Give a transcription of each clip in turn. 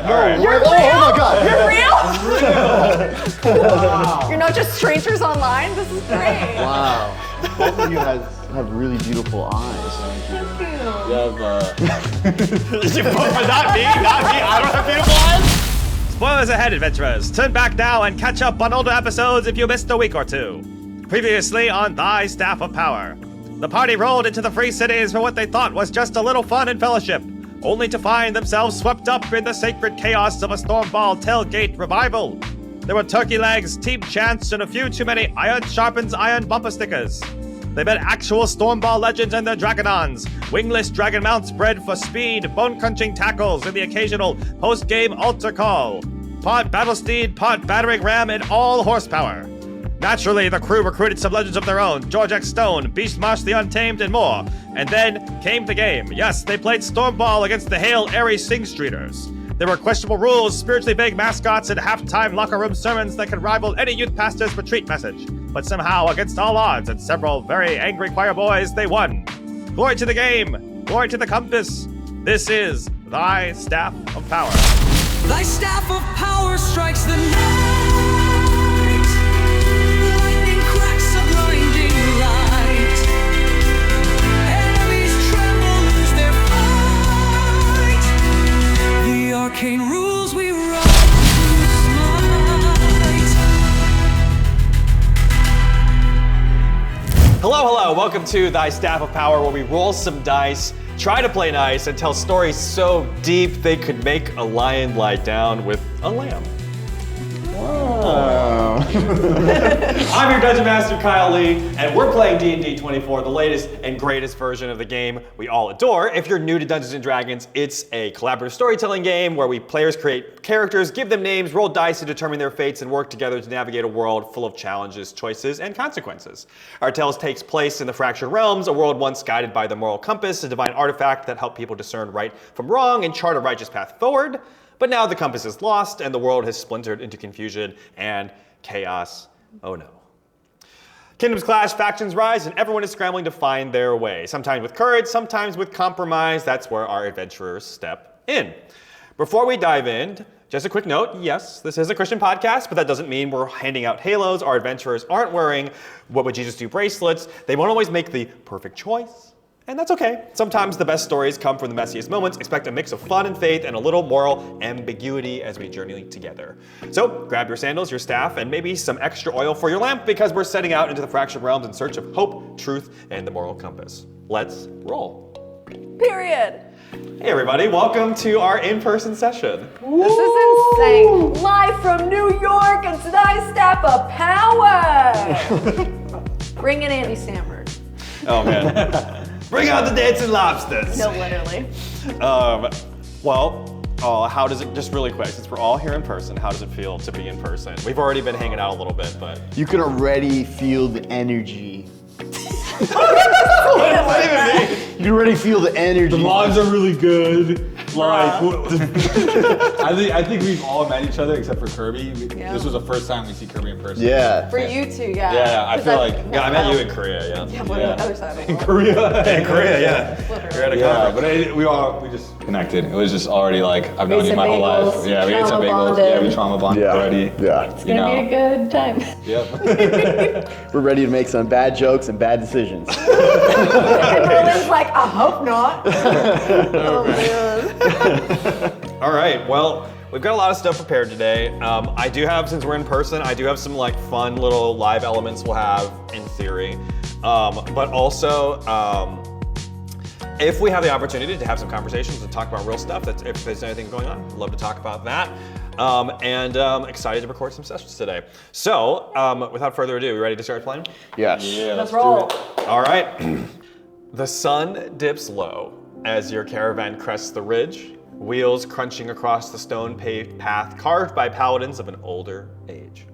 Right. You're real? Oh my God. You're real? Wow. You're not just strangers online? This is great. Wow. Both of you guys have really beautiful eyes. Thank you. Not me. I don't have beautiful eyes. Spoilers ahead, adventurers. Turn back now and catch up on older episodes if you missed a week or two. Previously on Thy Staff of Power. The party rolled into the Free Cities for what they thought was just a little fun and fellowship, only to find themselves swept up in the sacred chaos of a Stormball tailgate revival. There were turkey legs, team chants, and a few too many iron sharpens iron bumper stickers. They met actual Stormball legends and their dragonons, wingless dragon mounts bred for speed, bone-crunching tackles, and the occasional post-game altar call. Part battle steed, part battering ram, and all horsepower. Naturally, the crew recruited some legends of their own, George X. Stone, Beastmarsh the Untamed, and more. And then came the game. Yes, they played Stormball against the Hail Airy Sing Streeters. There were questionable rules, spiritually vague mascots, and halftime locker room sermons that could rival any youth pastor's retreat message. But somehow, against all odds and several very angry choir boys, they won. Glory to the game! Glory to the compass! This is Thy Staff of Power. Thy staff of power strikes the night. Lightning cracks a blinding light. Enemies tremble, lose their fight. The arcane rules we run to smite. Hello, welcome to Thy Staff of Power, where we roll some dice, try to play nice, and tell stories so deep they could make a lion lie down with a lamb. I'm your Dungeon Master, Kyle Lee, and we're playing D&D 24, the latest and greatest version of the game we all adore. If you're new to Dungeons & Dragons, it's a collaborative storytelling game where players create characters, give them names, roll dice to determine their fates, and work together to navigate a world full of challenges, choices, and consequences. Our tales takes place in the Fractured Realms, a world once guided by the moral compass, a divine artifact that helped people discern right from wrong and chart a righteous path forward. But now the compass is lost and the world has splintered into confusion and chaos. Oh no. Kingdoms clash, factions rise, and everyone is scrambling to find their way. Sometimes with courage, sometimes with compromise. That's where our adventurers step in. Before we dive in, just a quick note, yes, this is a Christian podcast, but that doesn't mean we're handing out halos. Our adventurers aren't wearing What Would Jesus Do bracelets. They won't always make the perfect choice. And that's okay. Sometimes the best stories come from the messiest moments. Expect a mix of fun and faith and a little moral ambiguity as we journey together. So grab your sandals, your staff, and maybe some extra oil for your lamp because we're setting out into the Fractured Realms in search of hope, truth, and the moral compass. Let's roll. Period. Hey everybody, welcome to our in-person session. This is insane. Live from New York and Thy Staff of Power. Bring in Andy Samberg. Oh man. Bring out the dancing lobsters. No, literally. How does it, just really quick, since we're all here in person, how does it feel to be in person? We've already been hanging out a little bit, but. You can already feel the energy. What does that even mean? You can already feel the energy. The vibes are really good. Like, I think we've all met each other except for Kirby. Yeah. This was the first time we see Kirby in person. Yeah. For you two, yeah. Yeah, I feel like. Yeah, I met you in Korea, yeah. Yeah, we're on the other side of the world. Korea. In Korea, yeah. Literally. You're at a Yeah, conference. but we just connected. It was just already like, I've known you my whole bagels, life. Yeah, we ate some trauma bagels. bonded. Yeah, we trauma bonded already. Yeah. It's gonna be a good time. Yep. We're ready to make some bad jokes and bad decisions. And Merlin's like, I hope not. Oh man. All right, well, we've got a lot of stuff prepared today. I do have, since we're in person, I do have some like fun little live elements we'll have in theory. But also, if we have the opportunity to have some conversations and talk about real stuff, if there's anything going on, I'd love to talk about that. Excited to record some sessions today. So, without further ado, we ready to start playing? Yes. Yeah, Let's roll. All right. The sun dips low as your caravan crests the ridge, wheels crunching across the stone-paved path carved by paladins of an older age.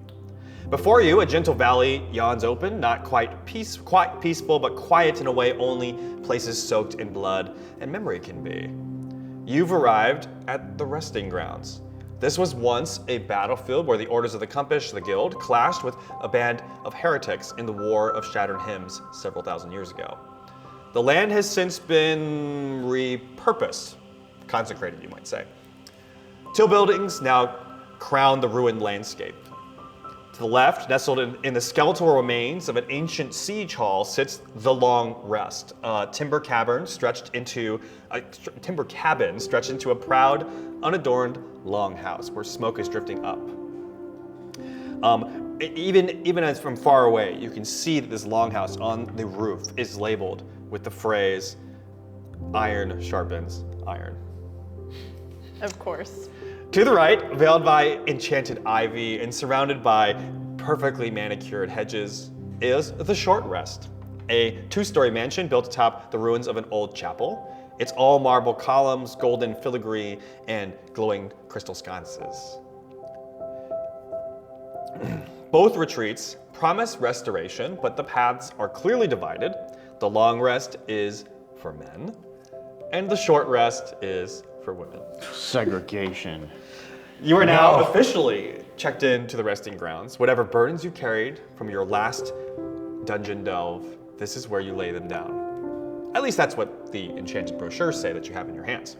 Before you, a gentle valley yawns open, not quite peaceful, but quiet in a way only places soaked in blood and memory can be. You've arrived at the resting grounds. This was once a battlefield where the Orders of the Compass, the Guild, clashed with a band of heretics in the War of Shattered Hymns several thousand years ago. The land has since been repurposed consecrated, you might say. Two buildings now crown the ruined landscape. To the left, nestled in the skeletal remains of an ancient siege hall, sits the Long Rest, a timber cabin stretched into a proud, unadorned longhouse where smoke is drifting up. Even as from far away, you can see that this longhouse on the roof is labeled with the phrase, "Iron sharpens iron." Of course. To the right, veiled by enchanted ivy and surrounded by perfectly manicured hedges, is the Short Rest, a two-story mansion built atop the ruins of an old chapel. It's all marble columns, golden filigree, and glowing crystal sconces. Both retreats promise restoration, but the paths are clearly divided. The Long Rest is for men, and the Short Rest is for women. Segregation. You are now officially checked into the resting grounds. Whatever burdens you carried from your last dungeon delve, this is where you lay them down. At least that's what the enchanted brochures say that you have in your hands.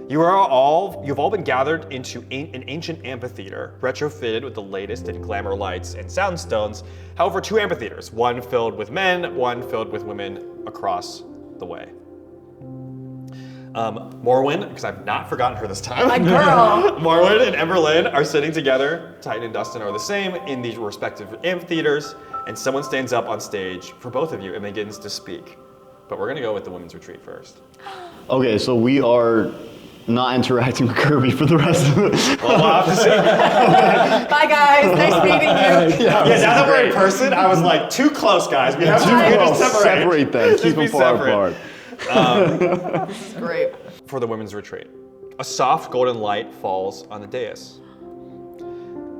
You've all been gathered into an ancient amphitheater, retrofitted with the latest in glamour lights and sound stones. However, two amphitheaters, one filled with men, one filled with women across the way. Morwen, because I've not forgotten her this time. My girl. Morwen and Emberlyn are sitting together. Titan and Dustin are the same in these respective amphitheaters, and someone stands up on stage for both of you and begins to speak. But we're gonna go with the women's retreat first. Okay, so we are not interacting with Kirby for the rest of it. Well, we'll have to see. Bye, guys. Nice meeting you. Yeah, now that we're in person, I was like, too close, guys. We have to just separate them. Just Keep be them far separate. apart. This is great. For the women's retreat, a soft golden light falls on the dais.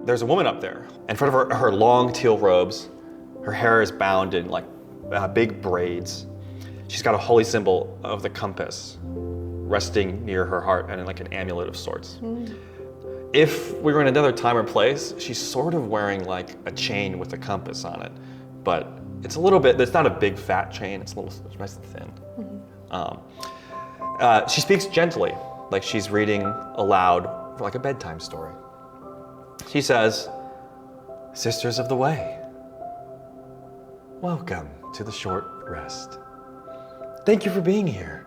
There's a woman up there. In front of her long teal robes, her hair is bound in like big braids. She's got a holy symbol of the compass resting near her heart and like an amulet of sorts. If we were in another time or place, she's sort of wearing like a chain with a compass on it, but it's a little bit, it's not a big fat chain, it's nice and thin. She speaks gently, like she's reading aloud for like a bedtime story. She says, "Sisters of the Way, welcome to the Short Rest. Thank you for being here.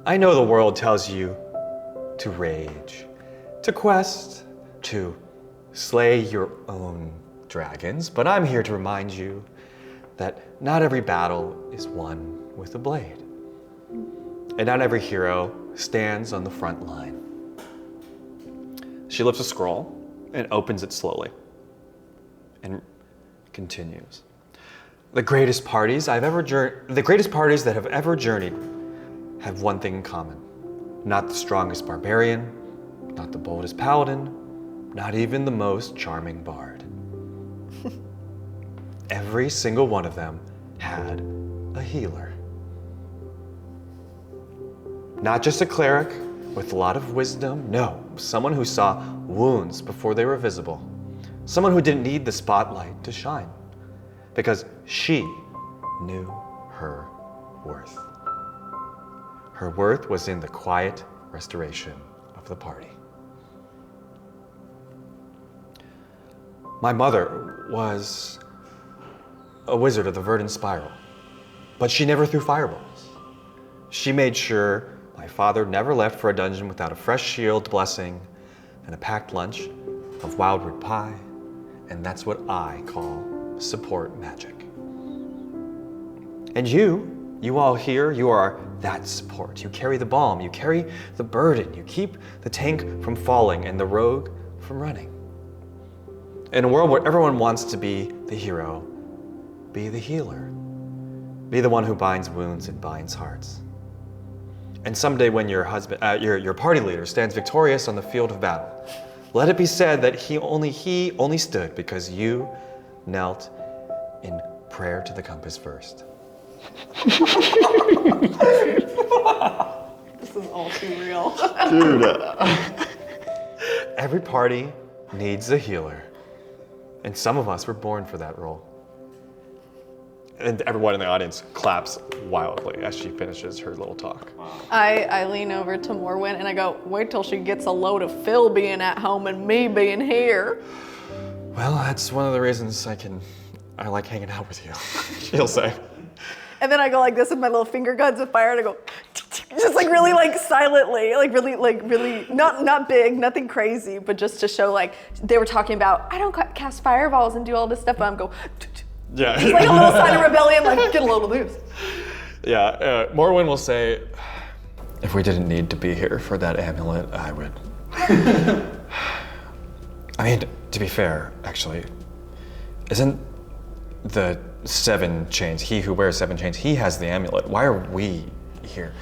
I know the world tells you to rage, to quest, to slay your own dragons, but I'm here to remind you that not every battle is won with a blade, and not every hero stands on the front line." She lifts a scroll and opens it slowly and continues. The greatest parties that have ever journeyed have one thing in common. Not the strongest barbarian, not the boldest paladin, not even the most charming bard. Every single one of them had a healer. Not just a cleric with a lot of wisdom, no, someone who saw wounds before they were visible. Someone who didn't need the spotlight to shine, because she knew her worth. Her worth was in the quiet restoration of the party. My mother was a wizard of the Verdant Spiral, but she never threw fireballs. She made sure my father never left for a dungeon without a fresh shield blessing and a packed lunch of wildwood pie, and that's what I call support magic. And you all here, you are that support. You carry the balm, you carry the burden, you keep the tank from falling and the rogue from running. In a world where everyone wants to be the hero, be the healer. Be the one who binds wounds and binds hearts. And someday when your party leader stands victorious on the field of battle, let it be said that he only stood because you knelt in prayer to the compass first. This is all too real. Dude. Every party needs a healer, and some of us were born for that role. And everyone in the audience claps wildly as she finishes her little talk. I lean over to Morwen and I go, wait till she gets a load of Phil being at home and me being here. Well, that's one of the reasons I like hanging out with you, she'll say. And then I go like this with my little finger guns of fire and I go, just like really like silently, like really, not big, nothing crazy, but just to show like, they were talking about, I don't cast fireballs and do all this stuff, but I'm go, Yeah. it's like a little sign of rebellion, like get a load of this. Yeah, Morwen will say, if we didn't need to be here for that amulet, I would. I mean, to be fair, actually, isn't the 7 chains, he who wears 7 chains, he has the amulet. Why are we here?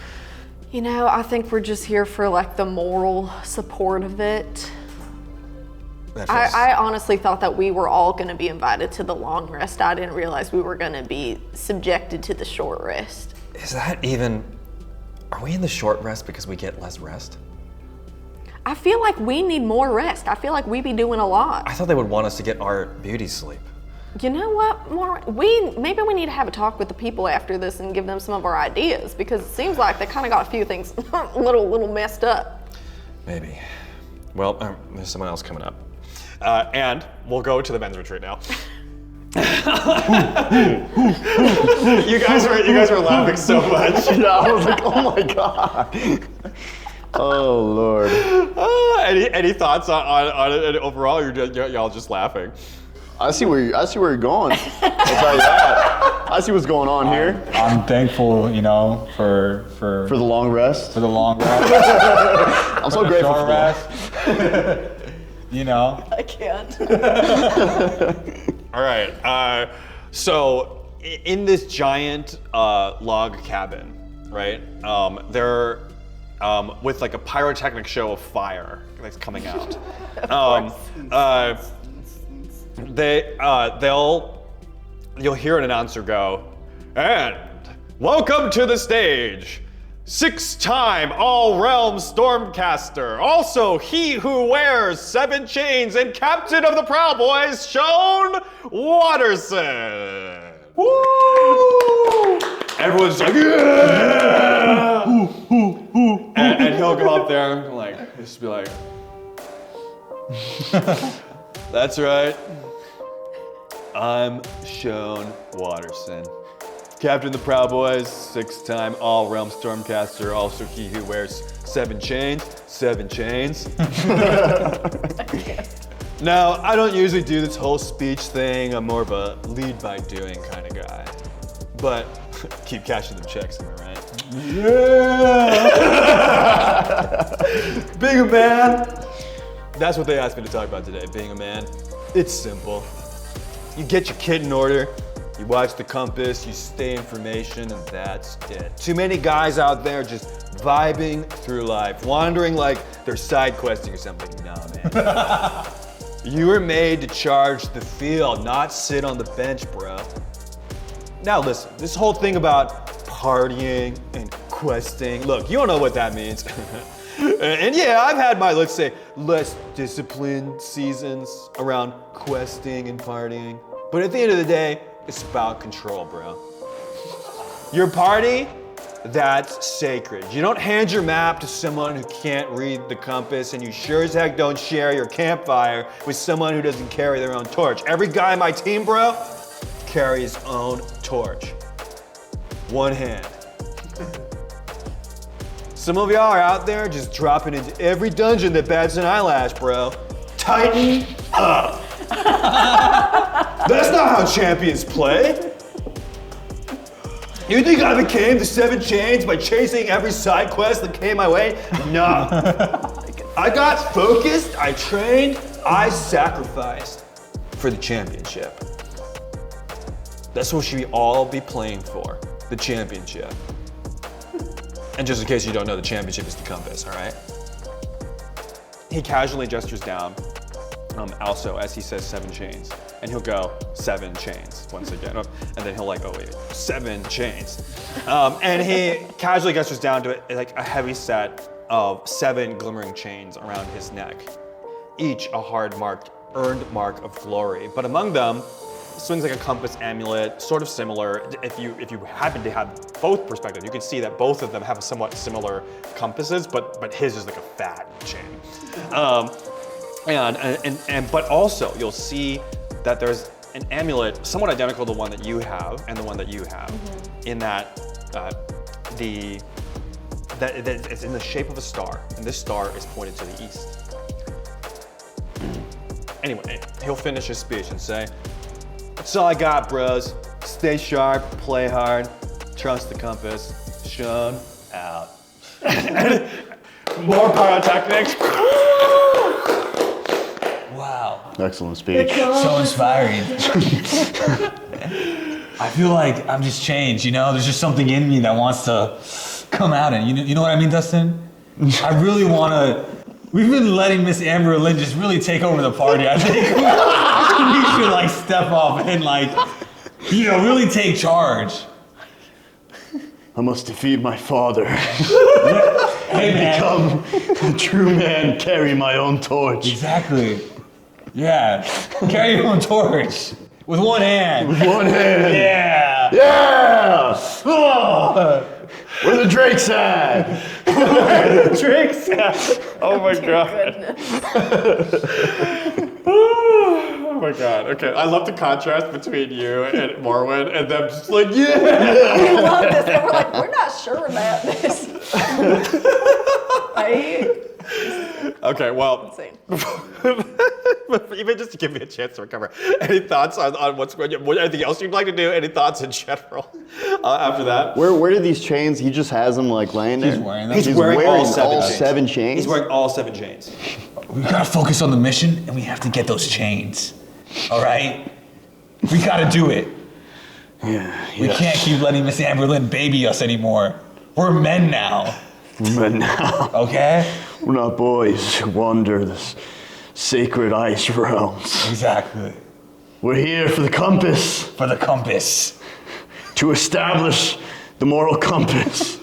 You know, I think we're just here for like the moral support of it. I honestly thought that we were all gonna be invited to the long rest. I didn't realize we were gonna be subjected to the short rest. Is that even, are we in the short rest because we get less rest? I feel like we need more rest. I feel like we be doing a lot. I thought they would want us to get our beauty sleep. You know what, maybe we need to have a talk with the people after this and give them some of our ideas, because it seems like they kind of got a few things a little messed up. Maybe. Well, there's someone else coming up. And we'll go to the men's retreat now. you guys were laughing so much. Yeah, I was like, oh my god. Oh Lord. Any thoughts on it overall? Y'all just laughing. I see where you're going. I'll tell you that. I see what's going on here. I'm thankful, you know, for For the long rest. the long rest. I'm so grateful for that. rest. You know. I can't. All right. So in this giant log cabin, right? They're with like a pyrotechnic show of fire that's coming out. You'll hear an announcer go, and welcome to the stage, 6-time all-realm Stormcaster, also he who wears 7 chains and captain of the Proud Boys, Sean Watterson. Woo! Everyone's like, yeah! and he'll go up there and like, just be like, that's right. I'm Sean Watterson, captain of the Proud Boys, 6-time all-realm Stormcaster, also he who wears 7 chains. 7 chains. Now, I don't usually do this whole speech thing. I'm more of a lead by doing kind of guy. But keep cashing them checks, am I right? Yeah! Being a man. That's what they asked me to talk about today, being a man. It's simple. You get your kit in order, you watch the compass, you stay information, and that's it. Too many guys out there just vibing through life, wandering like they're side questing or something. Nah, man. You were made to charge the field, not sit on the bench, bro. Now listen, this whole thing about partying and questing, look, you don't know what that means. And yeah, I've had my, let's say, less disciplined seasons around questing and partying. But at the end of the day, it's about control, bro. Your party, that's sacred. You don't hand your map to someone who can't read the compass, and you sure as heck don't share your campfire with someone who doesn't carry their own torch. Every guy on my team, bro, carry his own torch. One hand. Some of y'all are out there just dropping into every dungeon that bats an eyelash, bro. Tighten up. That's not how champions play. You think I became the 7 chains by chasing every side quest that came my way? Nah. I got focused, I trained, I sacrificed for the championship. That's what we should all be playing for, the championship. And just in case you don't know, the championship is the compass, all right? He casually gestures down, also as he says 7 chains. And he'll go, 7 chains, once again. And then he'll like, oh wait, 7 chains. And he casually gestures down to it, like a heavy set of 7 glimmering chains around his neck. Each a hard marked, earned mark of glory. But among them, swings like a compass amulet, sort of similar. If you happen to have both perspectives, you can see that both of them have somewhat similar compasses, but his is like a fat chain. But also you'll see that there's an amulet somewhat identical to the one that you have and the one that you have, in that it's in the shape of a star, and this star is pointed to the east. Anyway, he'll finish his speech and say, "That's all I got, bros. Stay sharp, play hard, trust the compass. Sean out." More pyrotechnics. Wow. Excellent speech. So inspiring. I feel like I'm just changed, you know? There's just something in me that wants to come out, and you know what I mean, Dustin? I really want to. We've been letting Miss Amber Lynn just really take over the party. I think we should like step up and like, you know, really take charge. I must defeat my father. Hey man. Become a true man, carry my own torch. Exactly. Yeah. Carry your own torch with one hand. With one hand. Yeah. Yeah! Oh! Where the Drake's at? Drake's at. Oh my god. Oh my god. Okay, I love the contrast between you and Morwen and them just like, yeah! We love this, and we're like, we're not sure about this. Right? Okay, well, Insane. even just to give me a chance to recover, any thoughts on what's going on? Anything else you'd like to do? Any thoughts in general after that? Where do these chains? He just has them like laying there. He's wearing them. He's wearing all seven chains. 7 chains. He's wearing all 7 chains. We gotta focus on the mission, and we have to get those chains. All right? We gotta do it. Yeah. We can't keep letting Miss Amber Lynn baby us anymore. We're men now. But now, Okay? we're not boys who wander the sacred ice realms. Exactly. We're here for the compass, For the compass. to establish the moral compass.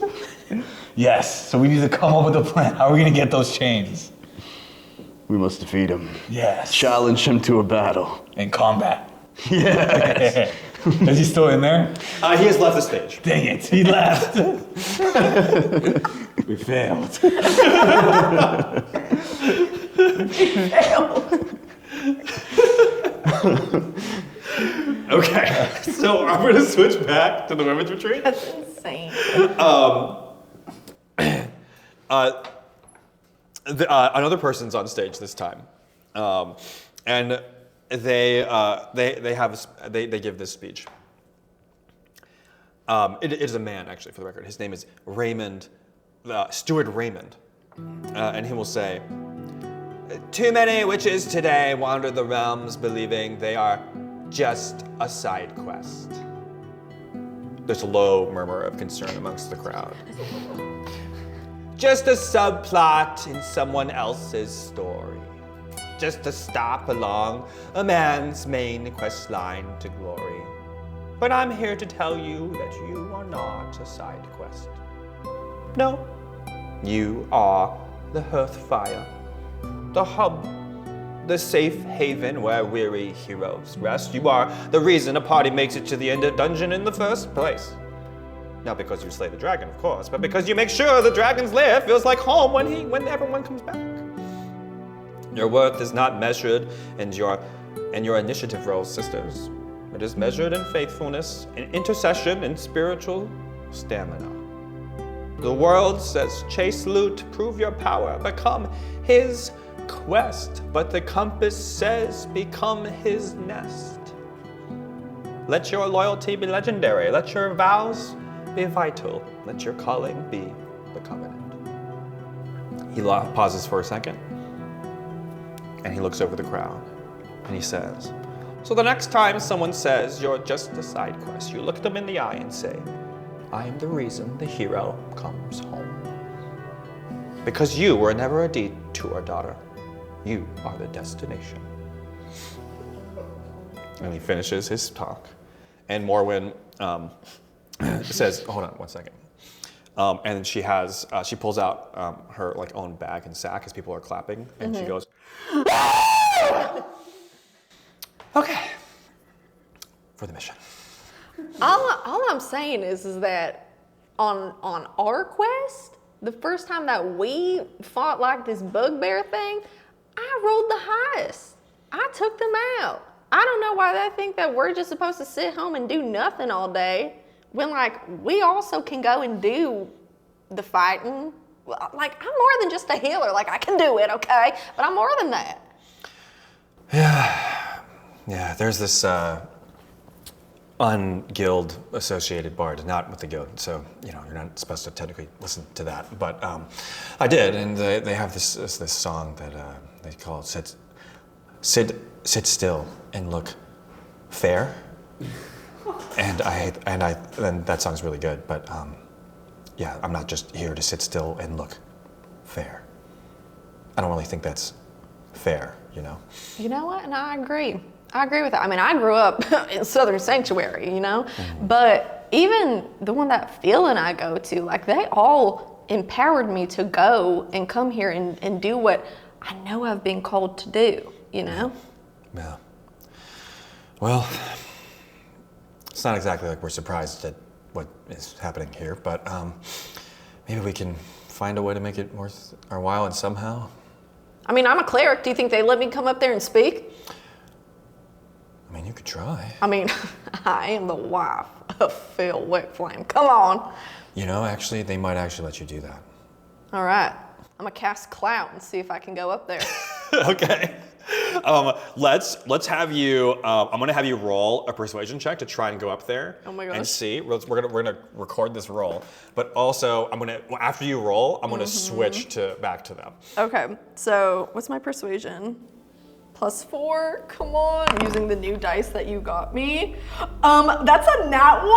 Yes. So we need to come up with a plan. How are we gonna get those chains? We must defeat him. Yes. Challenge him to a battle. In combat. Yes. Is he still in there? He has left the stage. Dang it, he left. We failed. Okay, so I'm gonna switch back to the women's retreat. That's insane. Another person's on stage this time, and they give this speech. It is a man, actually, for the record. His name is Raymond, Steward Raymond, and he will say, "Too many witches today wander the realms believing they are just a side quest." There's a low murmur of concern amongst the crowd. Just a subplot in someone else's story. Just to stop along a man's main quest line to glory. But I'm here to tell you that you are not a side quest. No, you are the hearth fire, the hub, the safe haven where weary heroes rest. You are the reason a party makes it to the end of dungeon in the first place. Not because you slay the dragon, of course, but because you make sure the dragon's lair feels like home when everyone comes back. Your worth is not measured in your initiative rolls, sisters. It is measured in faithfulness, in intercession, in spiritual stamina. The world says, chase loot, prove your power, become his quest. But the compass says, become his nest. Let your loyalty be legendary. Let your vows be vital. Let your calling be the covenant. He pauses for a second, and he looks over the crowd, and he says, so the next time someone says you're just a side quest, you look them in the eye and say, I am the reason the hero comes home. Because you were never a detour, daughter. You are the destination. And he finishes his talk. And Morwen says, hold on one second. And she pulls out her own bag and sack as people are clapping, and she goes, okay, for the mission. All I'm saying is that on our quest, the first time that we fought like this bugbear thing, I rolled the highest. I took them out. I don't know why they think that we're just supposed to sit home and do nothing all day when like we also can go and do the fighting. Like I'm more than just a healer. Like I can do it, okay? But I'm more than that. Yeah, there's this unguild associated bard, not with the guild, so you're not supposed to technically listen to that. But I did, and they have this song that they call it "Sit still and look fair," and that song's really good. But yeah, I'm not just here to sit still and look fair. I don't really think that's fair, You know what? And I agree. I agree with that. I mean, I grew up in Southern Sanctuary, Mm-hmm. but even the one that Phil and I go to, like they all empowered me to go and come here and do what I know I've been called to do, Yeah. Well, it's not exactly like we're surprised at what is happening here, but maybe we can find a way to make it worth our while and somehow. I mean, I'm a cleric. Do you think they let me come up there and speak? I mean, you could try. I mean, I am the wife of Phil Wickflame. Come on. Actually, they might actually let you do that. All right. I'm gonna cast Clout and see if I can go up there. Okay. Let's have you. I'm gonna have you roll a persuasion check to try and go up there. Oh my gosh. And see. We're gonna record this roll, but also after you roll, I'm gonna switch back to them. Okay, so what's my persuasion? +4, come on, using the new dice that you got me. That's a nat 1.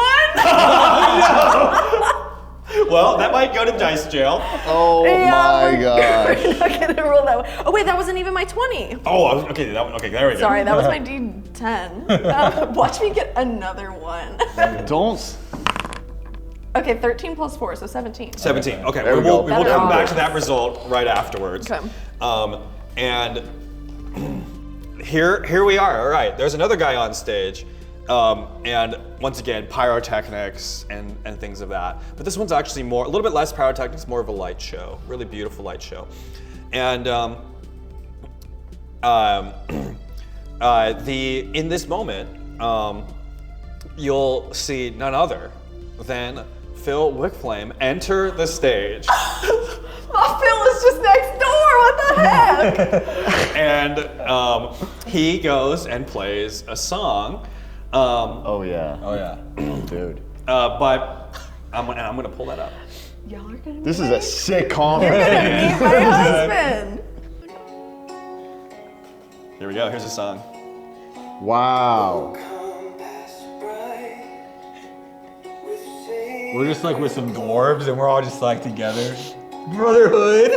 Well, that might go to dice jail. Oh my gosh. We're not gonna roll that one. Oh wait, that wasn't even my 20. Oh, okay. Okay, there we go. Sorry, that was my D10. Watch me get another one. Don't. Okay, 13 + 4, so 17. 17. Okay, There we we go. will come Better. back to that result right afterwards. Okay. And here we are. All right, there's another guy on stage. And once again, pyrotechnics and things of that. But this one's actually a little bit less pyrotechnics, more of a light show, really beautiful light show. And in this moment, you'll see none other than Phil Wickflame enter the stage. Oh, Phil is just next door. What the heck? And he goes and plays a song. Oh yeah. Oh yeah. Dude. But I'm gonna pull that up. Y'all are gonna This is meet a sick conference. my husband. Here we go. Here's the song. Wow. We're just like with some dwarves and we're all just like together. Brotherhood.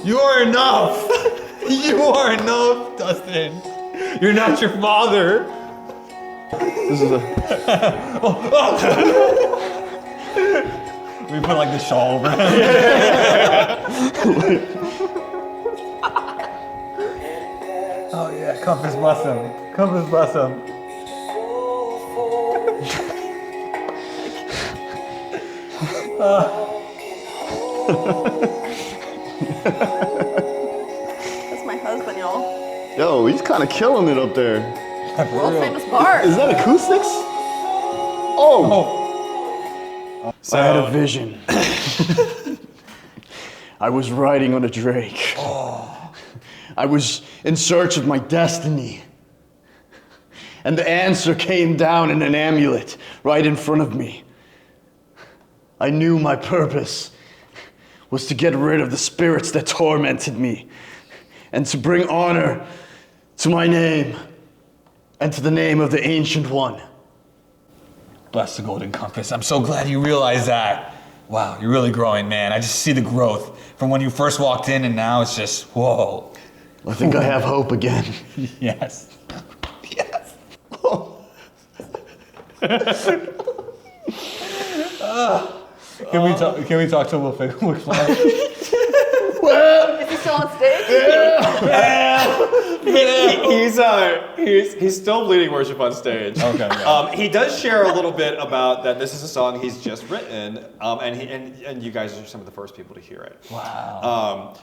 You are enough. You are enough, Dustin. You're not your father. This is a. We put like the shawl over him. Oh yeah, Compass bless him. Compass bless him. That's my husband, y'all. Yo, he's kind of killing it up there. World famous bar. Is that acoustics? Oh. So, I had a vision. I was riding on a drake. I was in search of my destiny. And the answer came down in an amulet right in front of me. I knew my purpose was to get rid of the spirits that tormented me and to bring honor to my name and to the name of the Ancient One. Bless the golden compass. I'm so glad you realized that. Wow, you're really growing, man. I just see the growth from when you first walked in and now it's just, whoa. I think I have hope again. Yes. Yes. Can we talk to a little bit? Is he still on stage? He's still leading worship on stage. Okay, yeah. He does share a little bit about that this is a song he's just written, and you guys are some of the first people to hear it. Wow.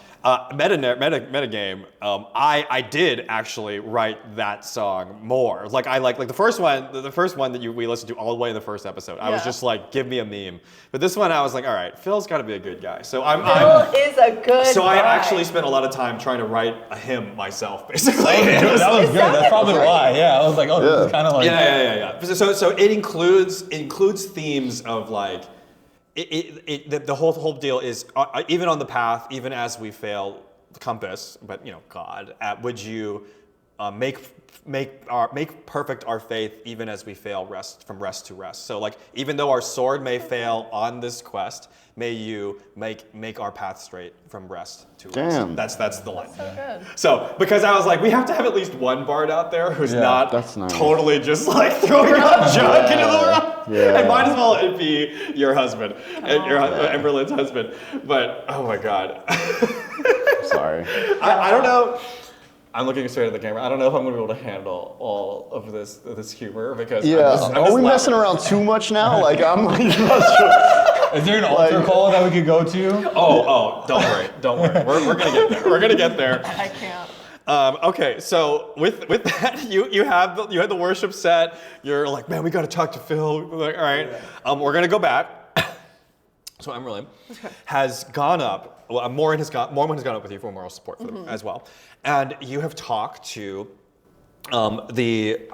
Meta game. I did actually write that song more. Like the first one that we listened to all the way in the first episode. I was just like, give me a meme. But this one, I was like, all right, Phil's got to be a good guy. So Phil is a good So I guy. actually spent a lot of time trying to write a hymn myself, basically. That was good. That's probably why. Yeah, I was like, oh, this is kind of like. Yeah. So it includes themes of like. The whole deal is even on the path, even as we fail the compass, but God, would you make perfect our faith even as we fail from rest to rest. So like even though our sword may fail on this quest, may you make our path straight from rest to rest. Damn. That's the line. So good. So because I was like, we have to have at least one bard out there who's not that's nice. totally just like throwing up junk into the rock. Yeah. And might as well it be your husband, Emberlin's husband. But oh my God. Sorry. I don't know. I'm looking straight at the camera. I don't know if I'm going to be able to handle all of this humor because I'm Are we just messing around too much now? Like I'm like not sure. Is there an altar call that we could go to? Oh, don't worry. We're gonna get there. We're gonna get there. I can't. Okay, so with that, you had the worship set. You're like, man, we got to talk to Phil. We're like, all right, we're gonna go back. So Emberlin has gone up. Well, Mormon has gone up with you for moral support for them as well, and you have talked to the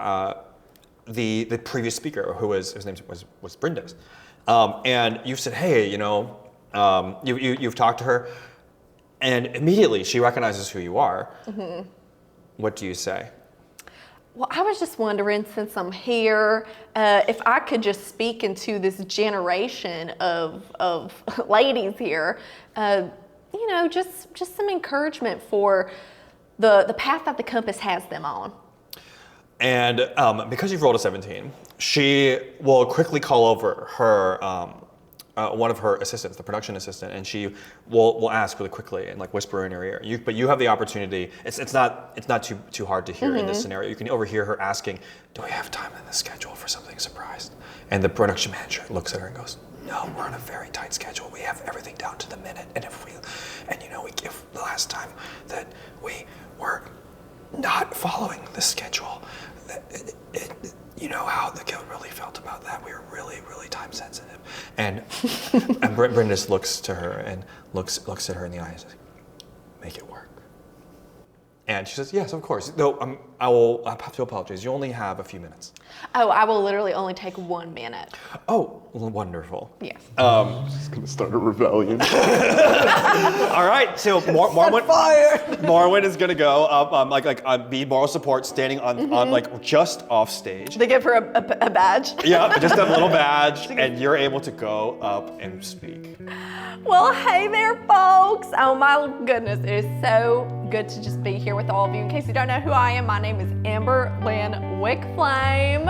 previous speaker, his name was Brindes, and you've said, hey, you've talked to her, and immediately she recognizes who you are. What do you say? Well, I was just wondering, since I'm here, if I could just speak into this generation of ladies here, just some encouragement for the path that the compass has them on. And because you've rolled a 17, she will quickly call over her one of her assistants, the production assistant, and she will ask really quickly and like whisper in her ear. But you have the opportunity. It's not too hard to hear in this scenario. You can overhear her asking, "Do we have time in the schedule for something surprise?" And the production manager looks at her and goes, "No, we're on a very tight schedule. We have everything down to the minute. And we give the last time that we were not following the schedule, you know how the guild really felt about that. We were really, really time sensitive." And Brendan looks to her and looks at her in the eyes and says, "Make it work." And she says, "Yes, of course. No, I have to apologize. You only have a few minutes." Oh, I will literally only take 1 minute. Oh, wonderful. Yes. Just gonna start a rebellion. All right, so Morwen is gonna go up, be moral support, standing on like just off stage. They give her a badge. Yeah, just a little badge, and you're able to go up and speak. Well, hey there, folks. Oh my goodness, it is so good to just be here with all of you. In case you don't know who I am, my name is Amber Lynn Wickflame.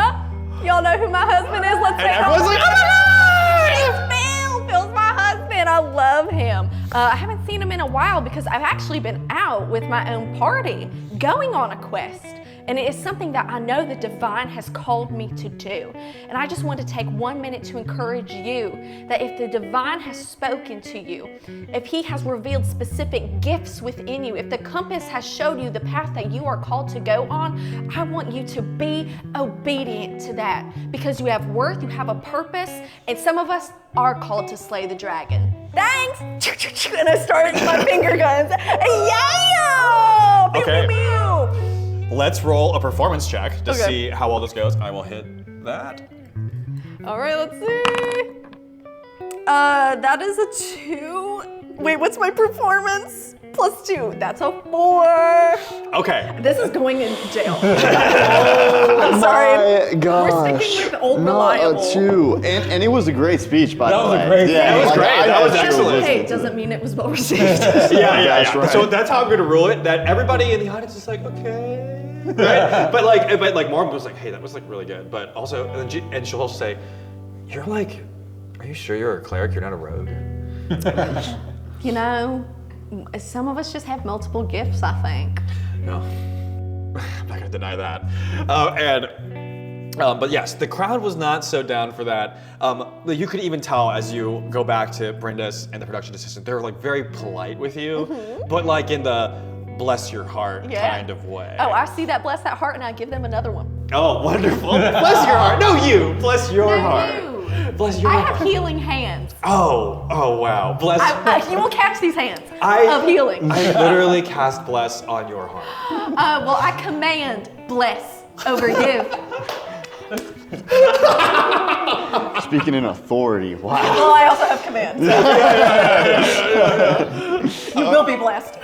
Y'all know who my husband is? Let's say everyone's like, "Oh my God, it's Phil! Phil's my husband. I love him." I haven't seen him in a while because I've actually been out with my own party, going on a quest. And it is something that I know the divine has called me to do. And I just want to take 1 minute to encourage you that if the divine has spoken to you, if he has revealed specific gifts within you, if the compass has showed you the path that you are called to go on, I want you to be obedient to that because you have worth, you have a purpose, and some of us are called to slay the dragon. Thanks! And I started my finger guns. Yeah! Pew, Okay. pew, pew. Let's roll a performance check to Okay. see how well this goes. I will hit that. All right, let's see. That is a 2. Wait, what's my performance? +2. That's a 4. Okay. This is going in jail. I'm sorry. My gosh. We're sticking with old Not reliable. a 2. And it was a great speech, by That the was a way. great Yeah, That was like, great. I That was actually excellent. Hey, listening. doesn't mean it was well received. Yeah. That's right. So that's how I'm gonna rule it. That everybody in the audience is like, okay, right? but like Mormon was like, hey, that was like really good. But also, and she'll also say, you're like, are you sure you're a cleric? You're not a rogue. You know, Some of us just have multiple gifts, I think. No, I'm not gonna deny that. But yes, the crowd was not so down for that. You could even tell as you go back to Brenda's and the production assistant, they're like very polite with you, but like in the bless your heart kind of way. Oh, I see that bless that heart and I give them another one. Oh, wonderful. Bless your heart. No, you. Bless your heart. You. Bless your I heart. have healing hands. Oh, wow. Bless. You will catch these hands of healing. I literally cast bless on your heart. Well, I command bless over you. Speaking in authority, wow. Well, I also have commands. You will be blessed.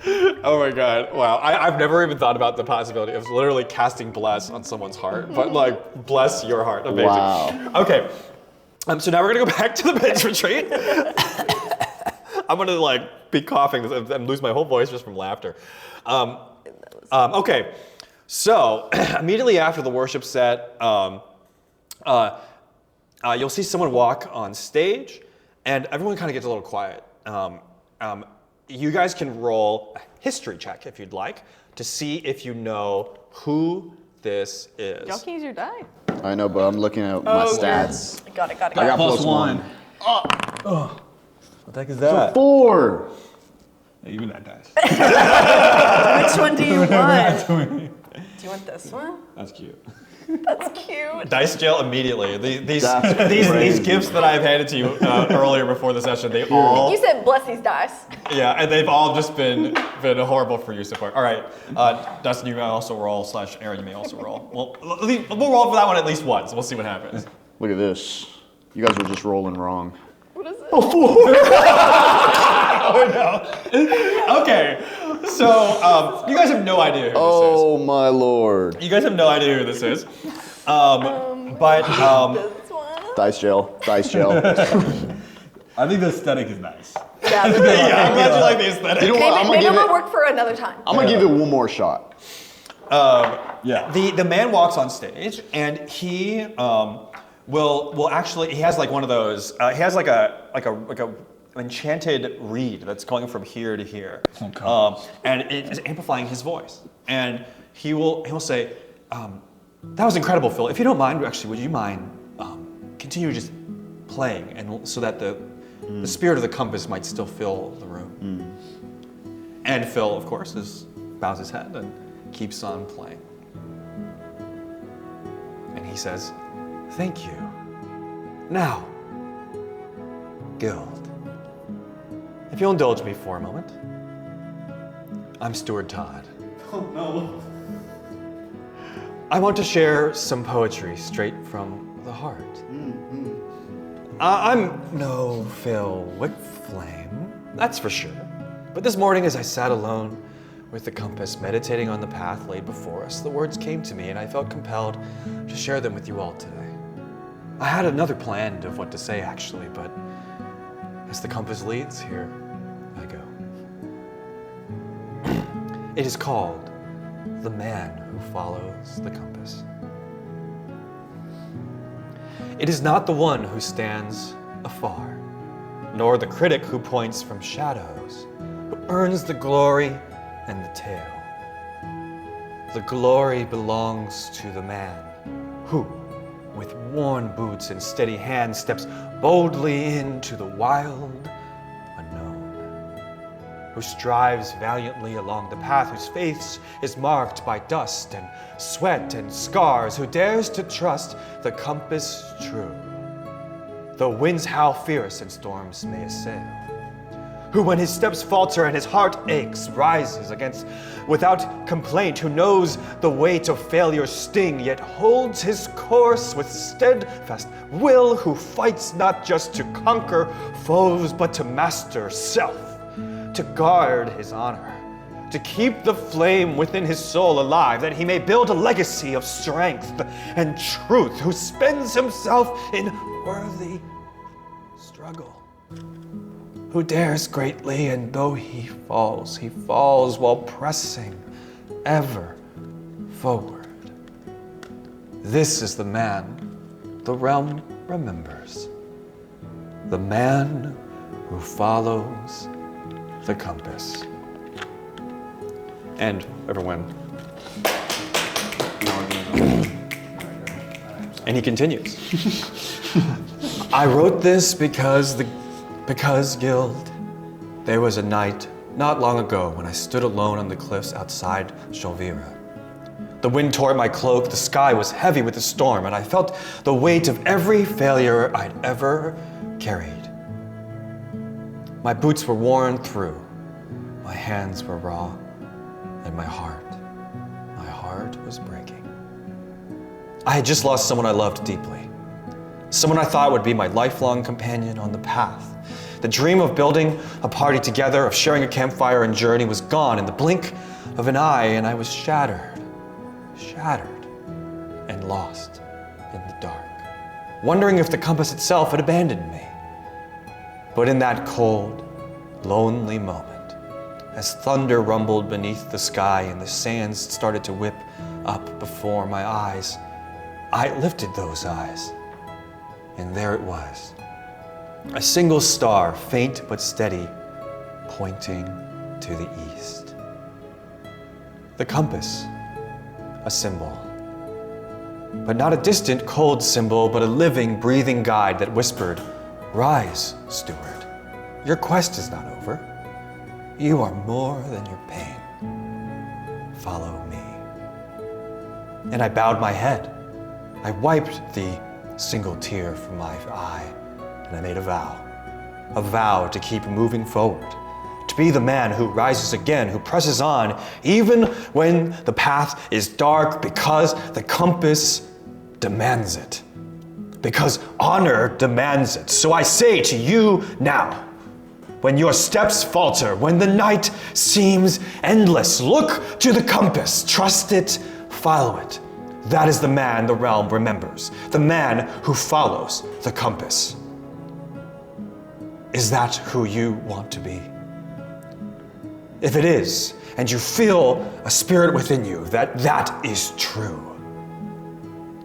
Oh my God, wow. I've never even thought about the possibility of literally casting bless on someone's heart, but like, bless your heart, amazing. Wow. Okay, so now we're gonna go back to the bench retreat. I'm gonna like be coughing and lose my whole voice just from laughter. Okay, so immediately after the worship set, you'll see someone walk on stage and everyone kind of gets a little quiet. You guys can roll a history check if you'd like to see if you know who this is. Y'all can use your die. I know, but I'm looking at my stats. Got it. I got +1. What the heck is that? 4. Hey, give me that dice. Which one do you want? Do Do you want this one? That's cute. That's cute. Dice jail immediately. These crazy. gifts that I've handed to you earlier before the session, they all You said bless these dice. and they've all just been horrible for you so far. All right, Dustin, you may also roll / Aaron, you may also roll. We'll roll for that one at least once. We'll see what happens. Look at this. You guys were just rolling wrong. What is it? Okay, so you guys have no idea who this is. Oh my lord. You guys have no idea who this is. This one. Dice jail. Dice jail. I think the aesthetic is nice. Yeah, I'm glad you like the aesthetic. You know what? I'm maybe gonna I'm give gonna it. work for another time. I'm gonna give it one more shot. Yeah. The man walks on stage and he will actually, he has like one of those, he has like a enchanted reed that's going from here to here. And it is amplifying his voice. And he'll say, that was incredible, Phil. If you don't mind, actually, would you mind continue just playing and so that the spirit of the compass might still fill the room. And Phil, of course, bows his head and keeps on playing. And he says, thank you. Now, Guild, if you'll indulge me for a moment, I'm Stuart Todd. Oh no. I want to share some poetry straight from the heart. I'm no Phil Wickflame, that's for sure. But this morning as I sat alone with the compass, meditating on the path laid before us, the words came to me and I felt compelled to share them with you all today. I had another plan of what to say actually, but as the compass leads, here I go. It is called The Man Who Follows the Compass. It is not the one who stands afar, nor the critic who points from shadows, who earns the glory and the tale. The glory belongs to the man who, with worn boots and steady hand, steps boldly into the wild unknown, who strives valiantly along the path, whose face is marked by dust and sweat and scars, who dares to trust the compass true, though winds howl fierce and storms may assail, who when his steps falter and his heart aches, rises against without complaint, who knows the weight of failure's sting, yet holds his course with steadfast will, who fights not just to conquer foes, but to master self, to guard his honor, to keep the flame within his soul alive, that he may build a legacy of strength and truth, who spends himself in worthy struggle, who dares greatly, and though he falls while pressing ever forward. This is the man the realm remembers, the man who follows the compass. And everyone. And he continues. I wrote this because Guild, there was a night not long ago when I stood alone on the cliffs outside Sholvira. The wind tore at my cloak, the sky was heavy with the storm, and I felt the weight of every failure I'd ever carried. My boots were worn through, my hands were raw, and my heart was breaking. I had just lost someone I loved deeply. Someone I thought would be my lifelong companion on the path. The dream of building a party together, of sharing a campfire and journey was gone in the blink of an eye, and I was shattered and lost in the dark, wondering if the compass itself had abandoned me. But in that cold, lonely moment, as thunder rumbled beneath the sky and the sands started to whip up before my eyes, I lifted those eyes, and there it was. A single star, faint but steady, pointing to the east. The compass, a symbol. But not a distant, cold symbol, but a living, breathing guide that whispered, "Rise, steward. Your quest is not over. You are more than your pain. Follow me." And I bowed my head. I wiped the single tear from my eye, and I made a vow to keep moving forward, to be the man who rises again, who presses on, even when the path is dark, because the compass demands it, because honor demands it. So I say to you now, when your steps falter, when the night seems endless, look to the compass, trust it, follow it. That is the man the realm remembers, the man who follows the compass. Is that who you want to be? If it is, and you feel a spirit within you that is true,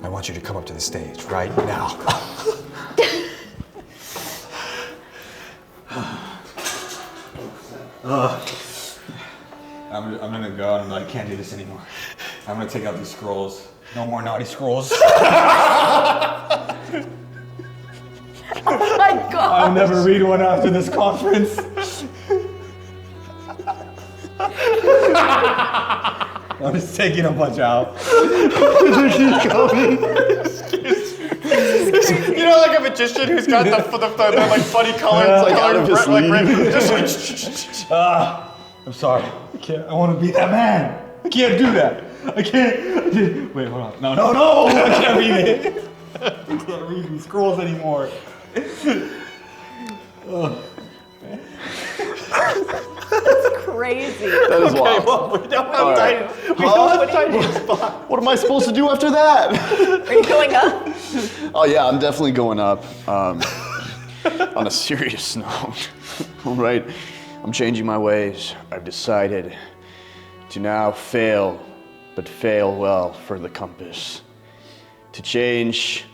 I want you to come up to the stage right now. I'm gonna go and I can't do this anymore. I'm gonna take out these scrolls. No more naughty scrolls. Oh my God. I'll never read one after this conference. I'm just taking a bunch out. You know, like a magician who's got the like funny colors, like out of his sleeve. I'm sorry. I want to be that man. I can't do that. I can't. Wait, hold on. No. I can't read it. I can't read these scrolls anymore. That's crazy. That is wild. Well, we don't have time. We don't have time to spot. What am I supposed to do after that? Are you going up? Oh yeah, I'm definitely going up. On a serious note, all right, I'm changing my ways. I've decided to now fail, but fail well for the compass. To change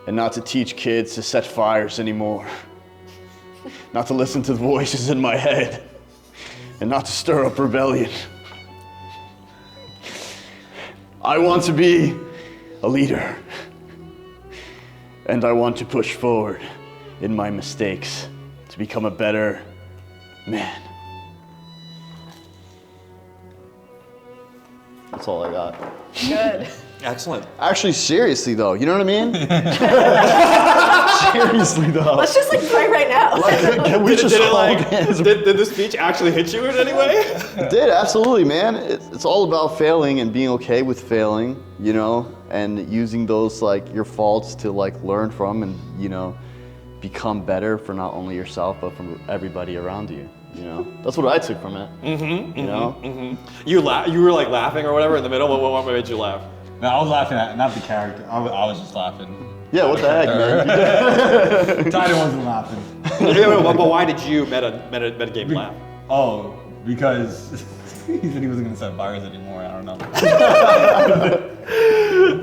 and not to teach kids to set fires anymore. Not to listen to the voices in my head. And not to stir up rebellion. I want to be a leader. And I want to push forward in my mistakes to become a better man. That's all I got. Good. Excellent. Actually, seriously though, you know what I mean? Seriously though. Let's just like fight right now. Can we just hold hands? Did the speech actually hit you in any way? It did, absolutely, man. It's all about failing and being okay with failing, you know, and using those like your faults to like learn from and, you know, become better for not only yourself but from everybody around you. You know, that's what I took from it. You know, You were like laughing or whatever in the middle. What made you laugh? No, I was laughing at not the character. I was just laughing. yeah. What the heck, man? Titan wasn't laughing. But why did you metagame laugh? Oh, because he said he wasn't gonna set fires anymore. I don't know.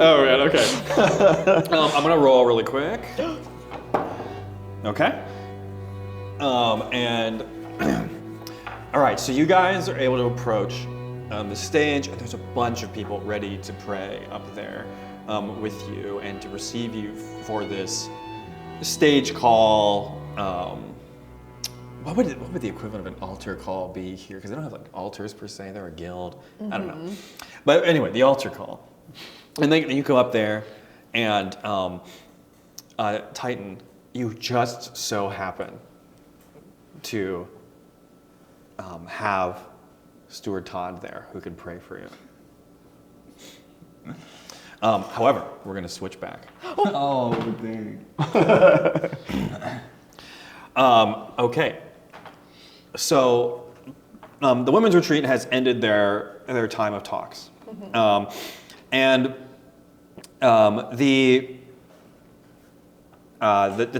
Oh man, okay. I'm gonna roll really quick. Okay. And All right, so you guys are able to approach the stage, and there's a bunch of people ready to pray up there with you and to receive you for this stage call. What would the equivalent of an altar call be here? Because they don't have like altars per se; they're a guild. I don't know. But anyway, the altar call, and then you go up there, and Titan, you just so happen to have Steward Todd there who can pray for you. However, we're going to switch back. Oh, dang. Okay. So the women's retreat has ended their time of talks. And the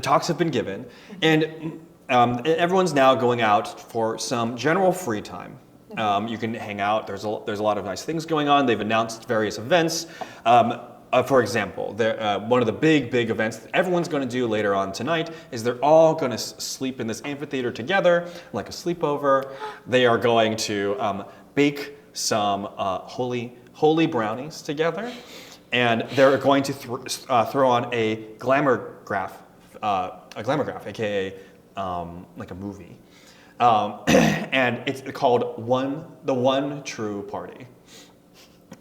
talks have been given, and everyone's now going out for some general free time. You can hang out. There's a lot of nice things going on. They've announced various events. For example, one of the big events that everyone's going to do later on tonight is they're all going to sleep in this amphitheater together, like a sleepover. They are going to bake some holy brownies together, and they're going to throw on a glamour graph, aka like a movie. And it's called the One True Party.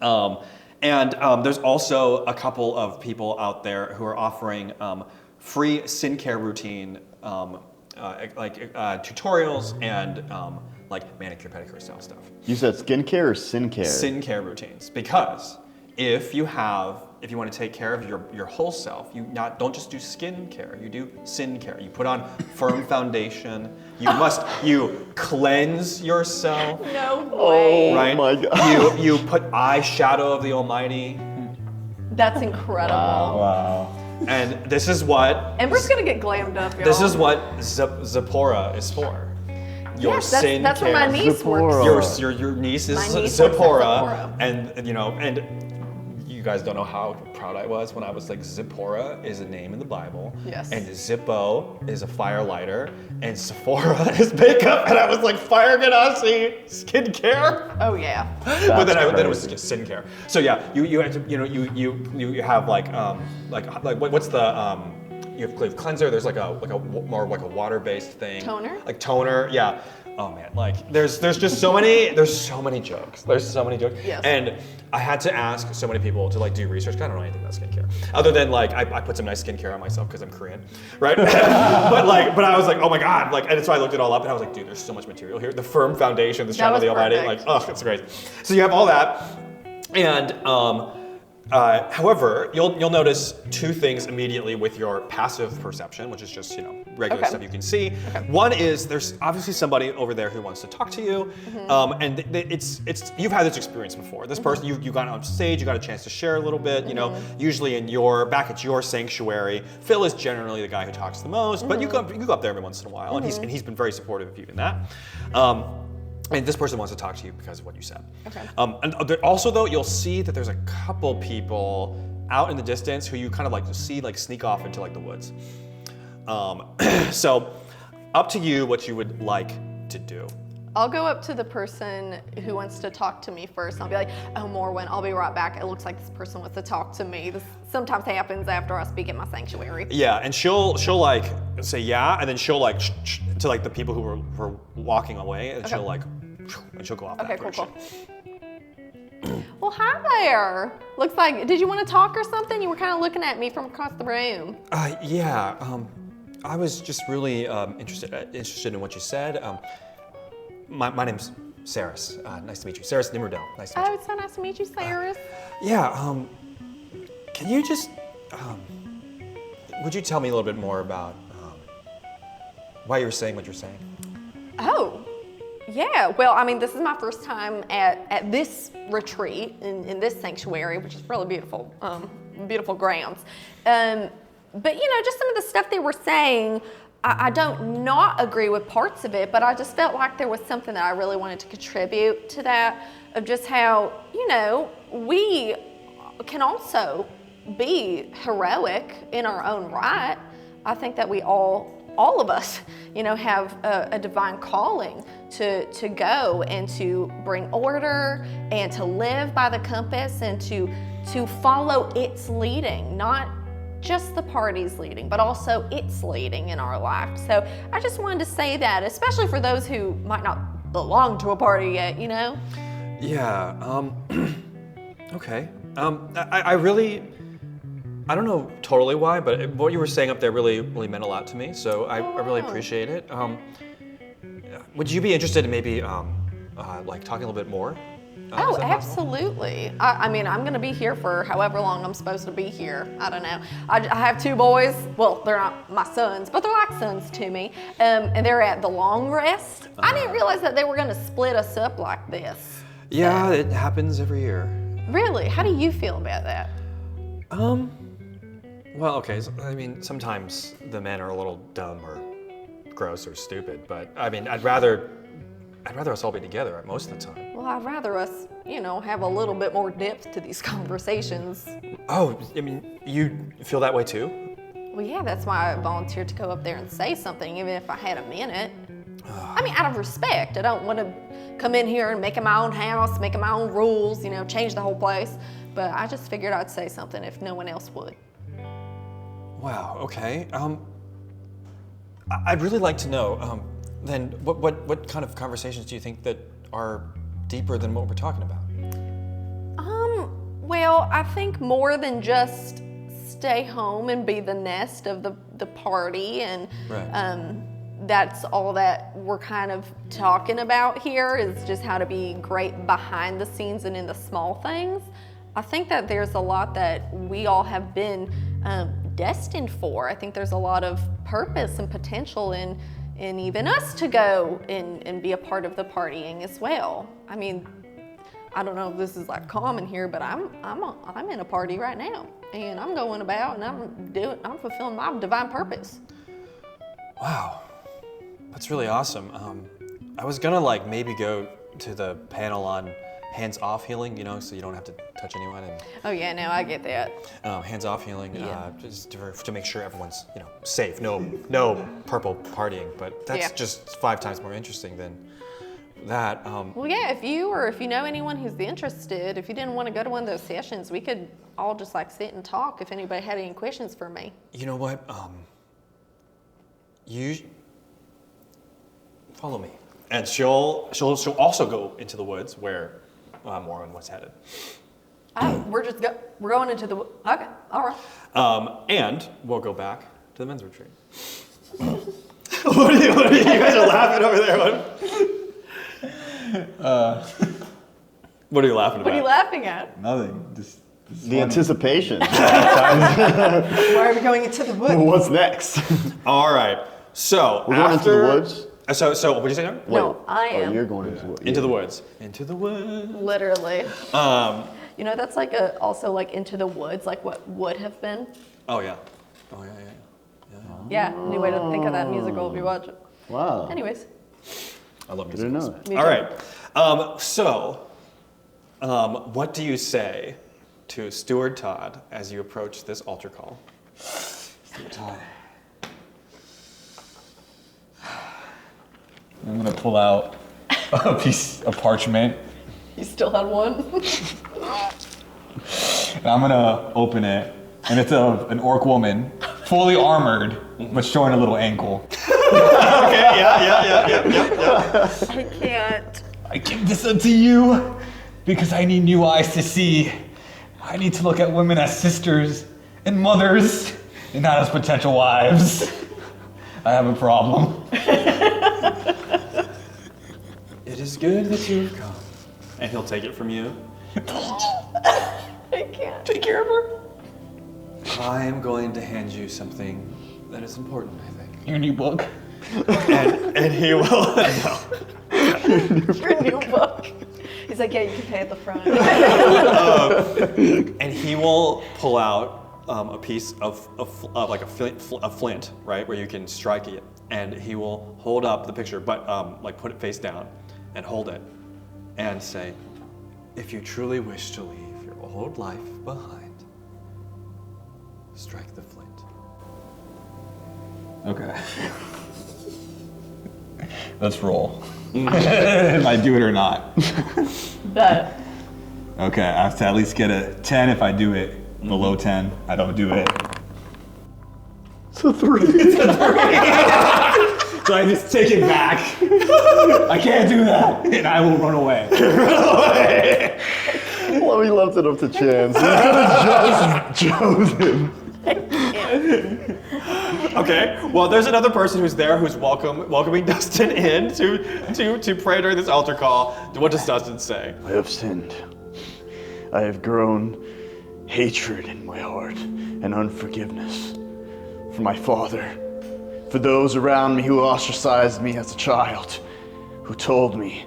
And there's also a couple of people out there who are offering free skincare routine, tutorials and like manicure, pedicure style stuff. You said skincare or sincare? Skincare routines, because if you want to take care of your whole self, don't just do skin care, you do sin care. You put on firm foundation. You cleanse yourself. No way. Right? Oh my God. You put eyeshadow of the Almighty. That's incredible. Wow. And this is what Ember's gonna get glammed up, y'all. this is what Zipporah is for. Your Yes, sin that's care. what my niece Zipporah. works. Your niece is My niece works at Zipporah, Zipporah. and you guys don't know how proud I was when I was like, Zipporah is a name in the Bible, Yes. and Zippo is a fire lighter, and Sephora is makeup, and I was like, Fire Ganassi, skincare. Oh yeah. But then it was just sin care. So yeah, you have to you have like what's the you have cleanser. There's like a more like a water-based thing. Toner? Like toner, yeah. Oh man, like there's just so many jokes. There's so many jokes. Yes. And I had to ask so many people to like do research. 'Cause I don't know anything about skincare other than like I put some nice skincare on myself because I'm Korean, right? but I was like, oh my god, like, and so I looked it all up and I was like, dude, there's so much material here. The firm foundation, the shadow of the Almighty, like, perfect. oh, it's great. So you have all that, and however, you'll notice two things immediately with your passive perception, which is just regular stuff you can see. One is there's obviously somebody over there who wants to talk to you, and it's you've had this experience before. This person you got on stage, you got a chance to share a little bit. Usually back at your sanctuary, Phil is generally the guy who talks the most, but you go up there every once in a while, and he's been very supportive of you in that. And this person wants to talk to you because of what you said. Okay. And also, though, you'll see that there's a couple people out in the distance who you kind of like to see like sneak off into like the woods. So, up to you what you would like to do. I'll go up to the person who wants to talk to me first. I'll be like, oh, Morwen, I'll be right back. It looks like this person wants to talk to me. This sometimes happens after I speak at my sanctuary. Yeah, and she'll like say yeah, and then she'll like to like the people who were walking away, and she'll like and she'll go off. Okay, that cool. direction. Well, hi there. Looks like, did you want to talk or something? You were kind of looking at me from across the room. Yeah. I was just really interested in what you said. My name's Saris. Nice to meet you. Saris Nimrodel. Nice to meet Oh, you. it's so nice to meet you, Saris. Yeah, can you just, would you tell me a little bit more about why you were saying what you're saying? Oh, yeah. Well, I mean, this is my first time at this retreat in this sanctuary, which is really beautiful, beautiful grounds. But just some of the stuff they were saying, I don't not agree with parts of it, but I just felt like there was something that I really wanted to contribute to that, of just how, we can also be heroic in our own right. I think that we all of us have a divine calling to go and to bring order and to live by the compass and to follow its leading, not just the party's leading, but also its leading in our life. So I just wanted to say that, especially for those who might not belong to a party yet, Yeah, okay. I don't know totally why, but what you were saying up there really meant a lot to me, so I really appreciate it. Would you be interested in maybe like talking a little bit more? Oh, absolutely. I'm going to be here for however long I'm supposed to be here. I don't know. I have 2 boys. Well, they're not my sons, but they're like sons to me. And they're at the long rest. I didn't realize that they were going to split us up like this. Yeah, it happens every year. Really? How do you feel about that? Well, okay, sometimes the men are a little dumb or gross or stupid, but I'd rather us all be together most of the time. Well, I'd rather us, have a little bit more depth to these conversations. Oh, you feel that way too? Well, yeah, that's why I volunteered to go up there and say something, even if I had a minute. Out of respect. I don't want to come in here and make it my own house, make it my own rules, change the whole place. But I just figured I'd say something if no one else would. Wow, okay. I'd really like to know, then what kind of conversations do you think that are deeper than what we're talking about? Well, I think more than just stay home and be the nest of the party and Right. That's all that we're kind of talking about here is just how to be great behind the scenes and in the small things. I think that there's a lot that we all have been destined for. I think there's a lot of purpose and potential in even us to go and be a part of the partying as well. I don't know if this is like common here, but I'm in a party right now, and I'm going about and I'm fulfilling my divine purpose. Wow, that's really awesome. I was gonna maybe go to the panel on hands-off healing, so you don't have to touch anyone. And, Oh yeah, no, I get that. hands-off healing, Yeah. just to make sure everyone's safe. No purple partying, but that's Yeah. just 5 times more interesting than that. Well, yeah, if you know anyone who's interested, if you didn't want to go to one of those sessions, we could all just sit and talk if anybody had any questions for me. You know what? You follow me, and she'll also go into the woods where Warren was headed. Oh, we're going into the okay, all right. And we'll go back to the men's retreat. What are you guys are laughing over there? What are you laughing about? What are you laughing at? Nothing. Just The anticipation. Why are we going into the woods? What's next? All right. So We're going into the woods? So what did you say now? No, I Oh, am. you're going into the woods. Into the woods. Into the woods. Literally. That's also into the woods, like what would have been. Oh yeah. Yeah, new way to think of that musical if you watch it. Wow. Anyways. I love Didn't musicals. know that. Me All too. right. What do you say to Steward Todd as you approach this altar call? Steward Todd. I'm gonna pull out a piece of parchment You still had one? and I'm gonna open it, and it's an orc woman, fully armored, but showing a little ankle. Okay, yeah. I can't. I give this up to you because I need new eyes to see. I need to look at women as sisters and mothers and not as potential wives. I have a problem. It is good that you've come. And he'll take it from you. I can't. Take care of her. I am going to hand you something that is important, I think. Your new book. And he will. No. Your new book. He's like, yeah, you can pay at the front. And he will pull out a piece of like a flint, right, where you can strike it. And he will hold up the picture, but put it face down and hold it and say, if you truly wish to leave your old life behind, strike the flint. Okay. Let's roll. If I do it or not. Bet. Okay, I have to at least get a 10 if I do it. Below 10, I don't do it. It's a 3. So I just take it back. I can't do that. And I will run away. Well, we left it up to chance. We could have just chosen. Okay. Well, there's another person who's there who's welcoming Dustin in to pray during this altar call. What does Dustin say? I have sinned. I have grown hatred in my heart and unforgiveness for my father, for those around me who ostracized me as a child, who told me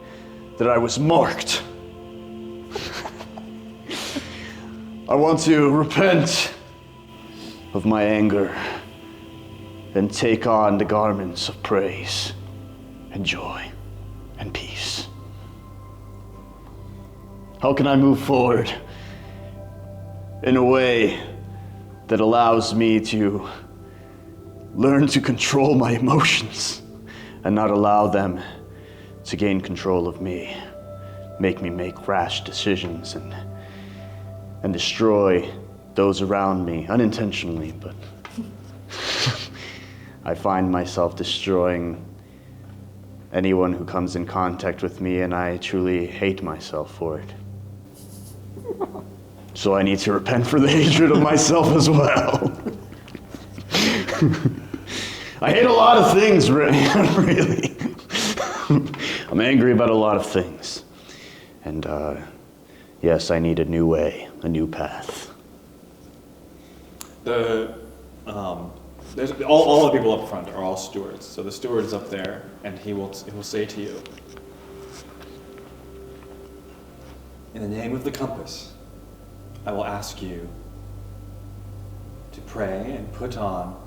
that I was marked. I want to repent of my anger and take on the garments of praise and joy and peace. How can I move forward in a way that allows me to learn to control my emotions and not allow them to gain control of me, make me make rash decisions and destroy those around me unintentionally, but I find myself destroying anyone who comes in contact with me, and I truly hate myself for it. So I need to repent for the hatred of myself as well. I hate a lot of things, really. I'm angry about a lot of things. And yes, I need a new way, a new path. There's all the people up front are all stewards. So the steward is up there, and he will say to you, in the name of the compass, I will ask you to pray and put on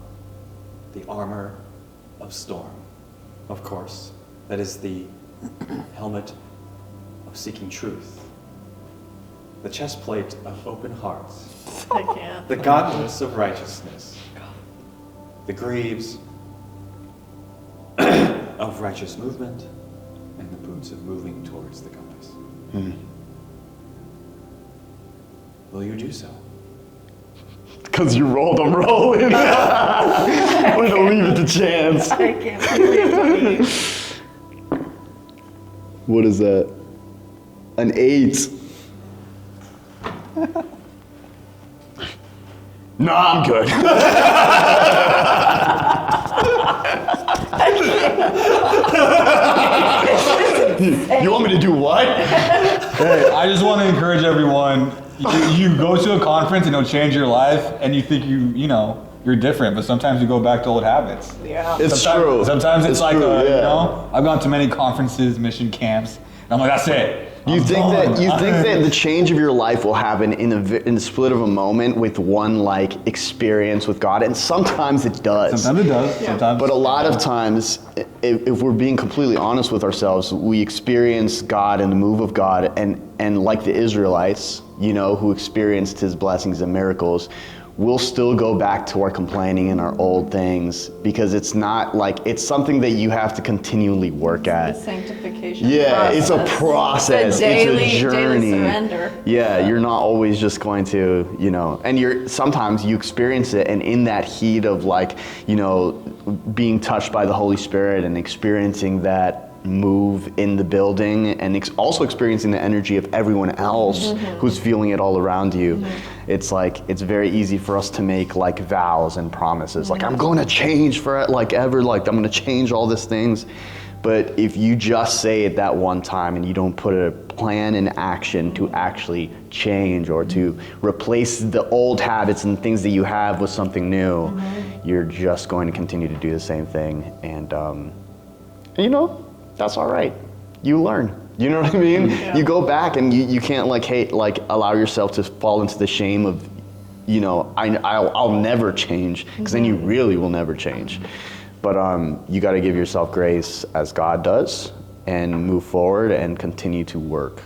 the armor of storm. Of course, that is the helmet of seeking truth, the chest plate of open hearts, I can't. the gauntlets of righteousness, the greaves of righteous movement, and the boots of moving towards the compass. Will you do so? Because you rolled, I'm rolling. I'm gonna leave it to chance. I can't believe it. What is that? An 8. No, I'm good. You want me to do what? Hey, I just want to encourage everyone. You go to a conference and it'll change your life, and you think you're different, but sometimes you go back to old habits. Yeah. It's true. Sometimes it's like, true, yeah. I've gone to many conferences, mission camps, and I'm like, that's it. You think that the change of your life will happen in the split of a moment with one experience with God, and sometimes it does. Sometimes it does. Yeah. Sometimes. But a lot of times, if we're being completely honest with ourselves, we experience God and the move of God, and like the Israelites, who experienced His blessings and miracles, we'll still go back to our complaining and our old things, because it's not it's something that you have to continually work at. The sanctification Yeah, process. it's a process. It's a it's a journey. daily surrender. Yeah, you're not always just going to, and sometimes you experience it, and in that heat of being touched by the Holy Spirit and experiencing that move in the building, and also experiencing the energy of everyone else who's feeling it all around you. It's it's very easy for us to make vows and promises, I'm going to change for I'm going to change all these things. But if you just say it that one time and you don't put a plan in action to actually change or to replace the old habits and things that you have with something new, you're just going to continue to do the same thing. And that's all right. You learn. You know what I mean? Yeah. You go back and you can't allow yourself to fall into the shame of, I'll never change, because then you really will never change. But you got to give yourself grace as God does, and move forward and continue to work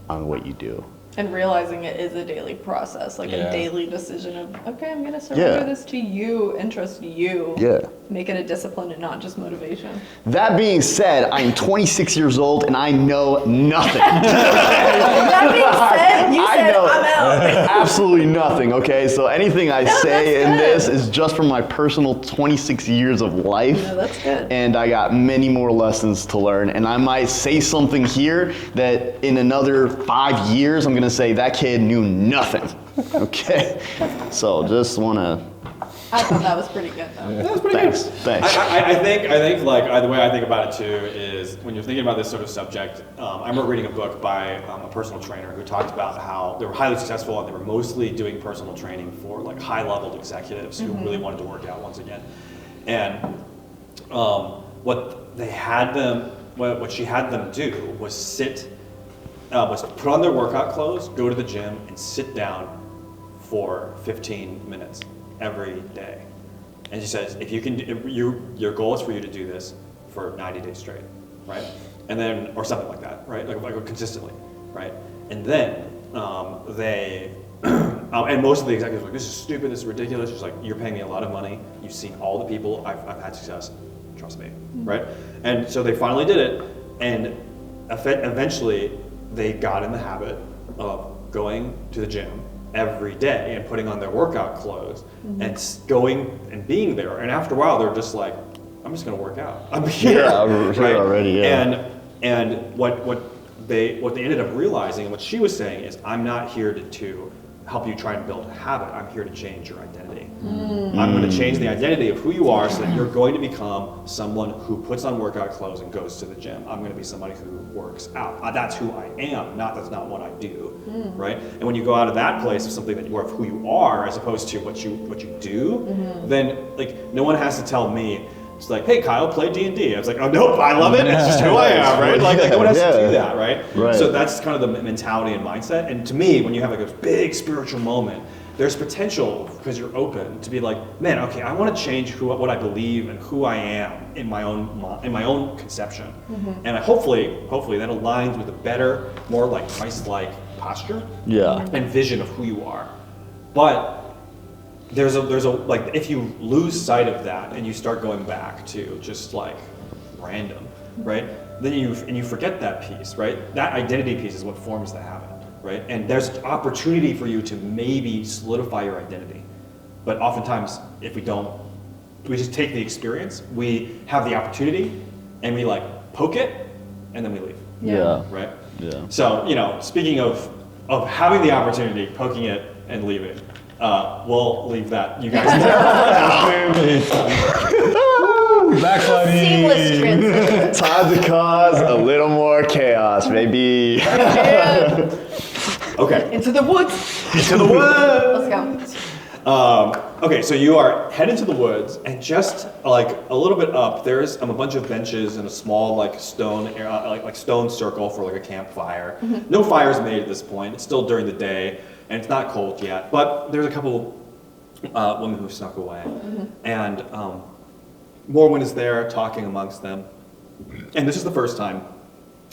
on what you do. And realizing it is a daily process, a Yeah. daily decision of, okay, I'm going to surrender this to you and trust you. Yeah. make it a discipline and not just motivation. That being said, I'm 26 years old and I know nothing. That being said, you I said know I'm out. absolutely nothing, okay? So anything I say in this is just from my personal 26 years of life. No, that's good. And I got many more lessons to learn. And I might say something here that in another 5 years, I'm gonna say that kid knew nothing, okay? So just wanna, I thought that was pretty good though. That was pretty good. thanks. I think like the way I think about it too is when you're thinking about this sort of subject. I remember reading a book by a personal trainer who talked about how they were highly successful and they were mostly doing personal training for like high-level executives who really wanted to work out once again. And what she had them do was was put on their workout clothes, go to the gym, and sit down for 15 minutes every day. And she says, if you can, your goal is for you to do this for 90 days straight, right? And then, or something like that, right? Like consistently, right? And then and most of the executives were like, this is stupid, this is ridiculous. She's like, you're paying me a lot of money. You've seen all the people I've had success. Trust me, right? And so they finally did it, and eventually they got in the habit of going to the gym every day and putting on their workout clothes and going and being there. And after a while, they're just like, I'm just gonna work out. I'm here, I'm here already, yeah. And what they ended up realizing, and what she was saying is, I'm not here to help you try and build a habit. I'm here to change your identity. I'm going to change the identity of who you are so that you're going to become someone who puts on workout clothes and goes to the gym. I'm going to be somebody who works out. That's who I am, that's not what I do, right? And when you go out of that place of something that you are of who you are as opposed to what you do, then like no one has to tell me, it's like, hey Kyle, play D&D. I was like, oh nope, I love it. It's just who I am, right? Like no one has to do that, right? So that's kind of the mentality and mindset. And to me, when you have like a big spiritual moment, there's potential because you're open to be like, man, okay, I want to change what I believe and who I am in my own conception. And hopefully that aligns with a better, more like Christ-like posture and vision of who you are. But there's a like if you lose sight of that and you start going back to just like random, right? Then you forget that piece, right? That identity piece is what forms the habit, right? And there's opportunity for you to maybe solidify your identity. But oftentimes if we just take the experience, we have the opportunity and we like poke it and then we leave. Right? Yeah. So, speaking of having the opportunity, poking it and leaving, we'll leave that. You guys Backsliding. Seamless transition. Time to cause a little more chaos, baby. Okay. Into the woods. Into the woods. Let's go. Okay, so you are headed to the woods, and just like a little bit up, there's a bunch of benches and a small like stone stone circle for like a campfire. No fire's made at this point. It's still during the day, and it's not cold yet. But there's a couple women who snuck away, and Morwen is there talking amongst them. And this is the first time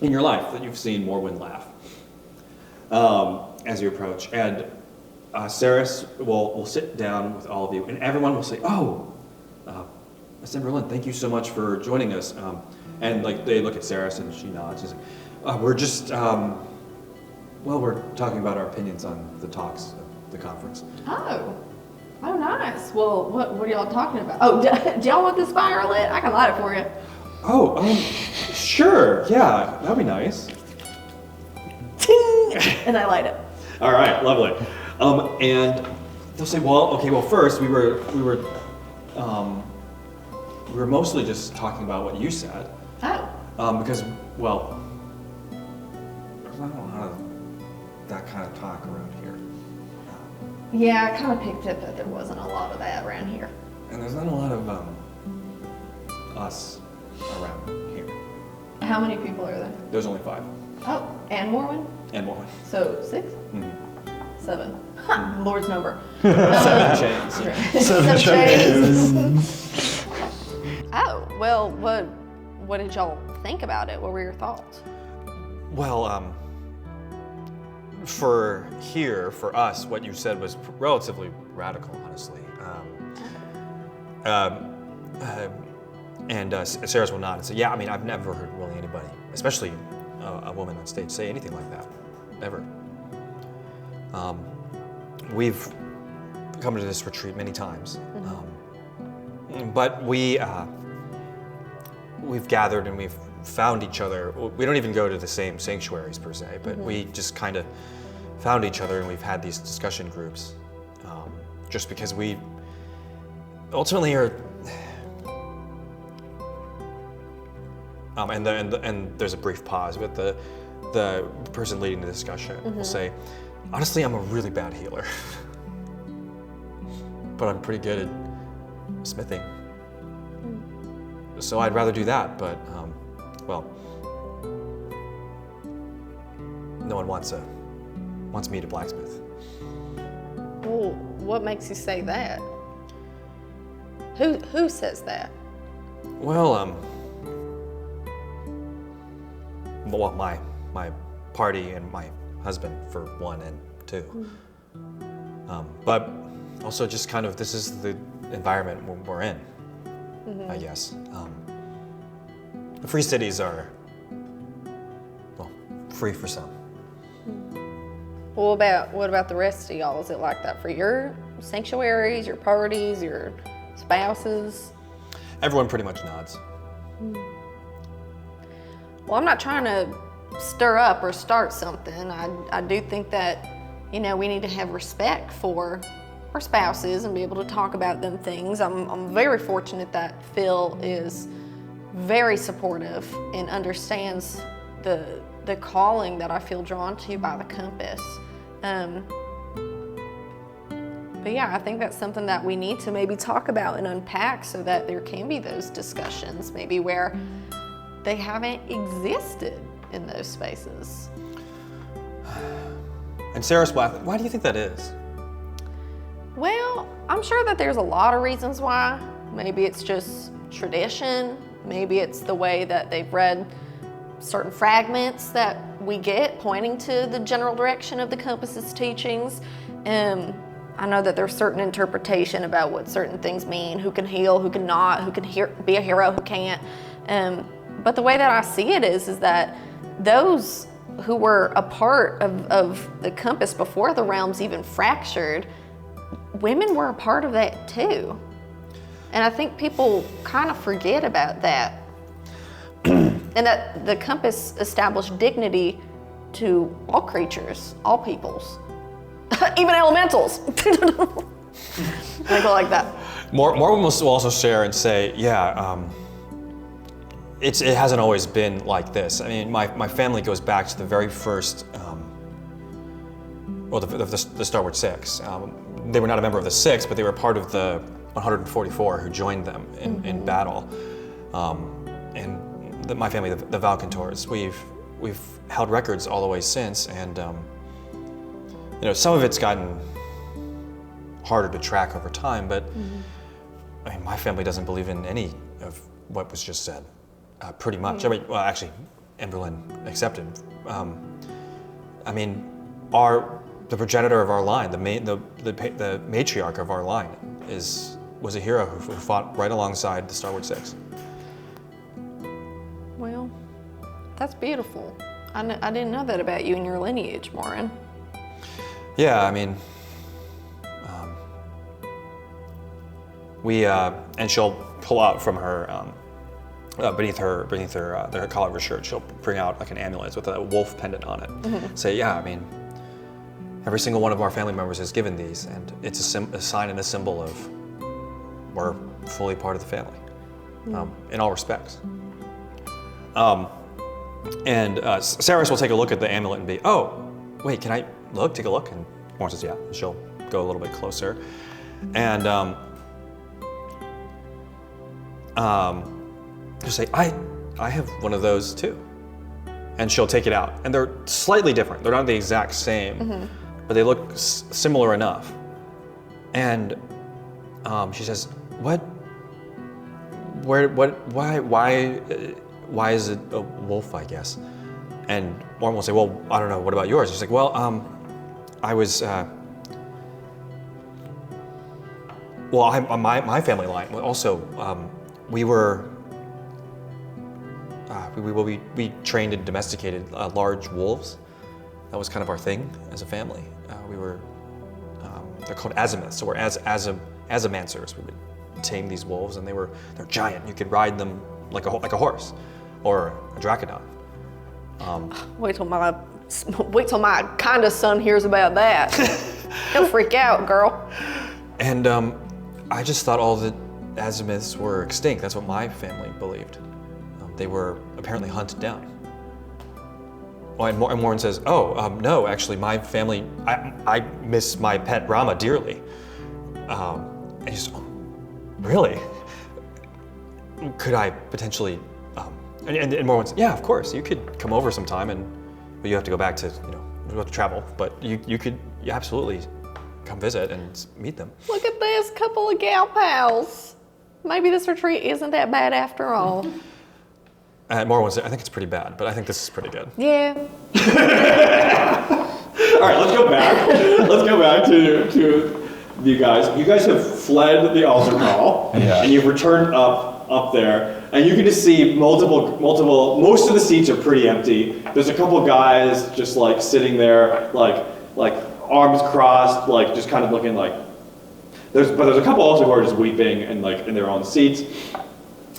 in your life that you've seen Morwen laugh as you approach. And Saris will sit down with all of you, and everyone will say, "Oh, Miss Emberlyn, thank you so much for joining us." And like they look at Saris, and she nods. She's like, "We're just, we're talking about our opinions on the talks at the conference." Oh, nice. Well, what are y'all talking about? Oh, do y'all want this fire lit? I can light it for you. Oh, sure. Yeah, that'd be nice. Ting! And I light it. All right, lovely. And they'll say, well, first we were mostly just talking about what you said. Oh. Because, well, there's not a lot of that kind of talk around here. Yeah, I kind of picked up that there wasn't a lot of that around here. And there's not a lot of us around here. How many people are there? There's only 5. Oh, and Morwen? And Morwen. So 6? 7. Ha, Lord's number. 7 chains. 7 chains. Oh, well, what did y'all think about it? What were your thoughts? Well, for us, what you said was relatively radical, honestly. Sarah's will nod and say, yeah, I mean, I've never heard really anybody, especially a woman on stage, say anything like that, ever. We've come to this retreat many times, but we've gathered and we've found each other. We don't even go to the same sanctuaries per se, but we just kind of found each other and we've had these discussion groups, just because we ultimately are. And there's a brief pause, but the person leading the discussion will say, honestly, I'm a really bad healer, but I'm pretty good at smithing. So I'd rather do that, but well, no one wants me to blacksmith. Well, what makes you say that? Who says that? Well, my party and my husband for one and two. But also just kind of, this is the environment we're in, I guess. The free cities are, well, free for some. Well, what about the rest of y'all? Is it like that for your sanctuaries, your parties, your spouses? Everyone pretty much nods. Well, I'm not trying to stir up or start something. I do think that, we need to have respect for our spouses and be able to talk about them things. I'm very fortunate that Phil is very supportive and understands the calling that I feel drawn to by the compass. But yeah, I think that's something that we need to maybe talk about and unpack so that there can be those discussions, maybe where they haven't existed in those spaces. And Sarah's wife, why do you think that is? Well, I'm sure that there's a lot of reasons why. Maybe it's just tradition. Maybe it's the way that they've read certain fragments that we get pointing to the general direction of the compass's teachings. I know that there's certain interpretation about what certain things mean, who can heal, who can not, who can be a hero, who can't. But the way that I see it is that those who were a part of the compass before the realms even fractured, women were a part of that too. And I think people kind of forget about that. And that the compass established dignity to all creatures, all peoples, even elementals. I go like that. Morgan will also share and say, yeah, it hasn't always been like this. I mean, my family goes back to the very first, the Starboard Six. They were not a member of the Six, but they were part of the 144 who joined them in battle. My family, the Valcontors, we've held records all the way since, and some of it's gotten harder to track over time. But I mean, my family doesn't believe in any of what was just said. Pretty much. I mean, well, actually, Emberlyn accepted. I mean, the progenitor of our line, the matriarch of our line, was a hero who fought right alongside the Starboard Six. Well, that's beautiful. I didn't know that about you and your lineage, Morin. Yeah, I mean, and she'll pull out from her. Beneath her collar of her shirt, she'll bring out like an amulet with a wolf pendant on it. Say, yeah, I mean, every single one of our family members is given these, and it's a sign and a symbol of we're fully part of the family, in all respects. Saris will take a look at the amulet and be, oh, wait, can I take a look? And Morgan says, yeah. And she'll go a little bit closer, and she'll say, I have one of those too. And she'll take it out. And they're slightly different. They're not the exact same, but they look similar enough. And she says, why is it a wolf, I guess? And Morgan will say, well, I don't know, what about yours? She's like, well, I was, my family line also we were we trained and domesticated large wolves. That was kind of our thing as a family. We were they're called azimuths, so we're azimancers. We would tame these wolves, and they're giant. You could ride them like a horse or a dracodon. Wait till my kind of son hears about that. He'll freak out, girl. And I just thought all the azimuths were extinct. That's what my family believed. They were apparently hunted down. Oh, and Warren says, no, actually, my family, I miss my pet Rama dearly. And he's, really? Could I potentially, and Warren says, yeah, of course, you could come over sometime, but you have to go back to, you have to travel, but you could absolutely come visit and meet them. Look at this couple of gal pals. Maybe this retreat isn't that bad after all. Morwen said, I think it's pretty bad, but I think this is pretty good. Yeah. All right, let's go back. Let's go back to you guys. You guys have fled the altar hall, and you've returned up there, and you can just see multiple. Most of the seats are pretty empty. There's a couple guys just like sitting there, like arms crossed, like just kind of looking like. There's a couple also who are just weeping and like in their own seats.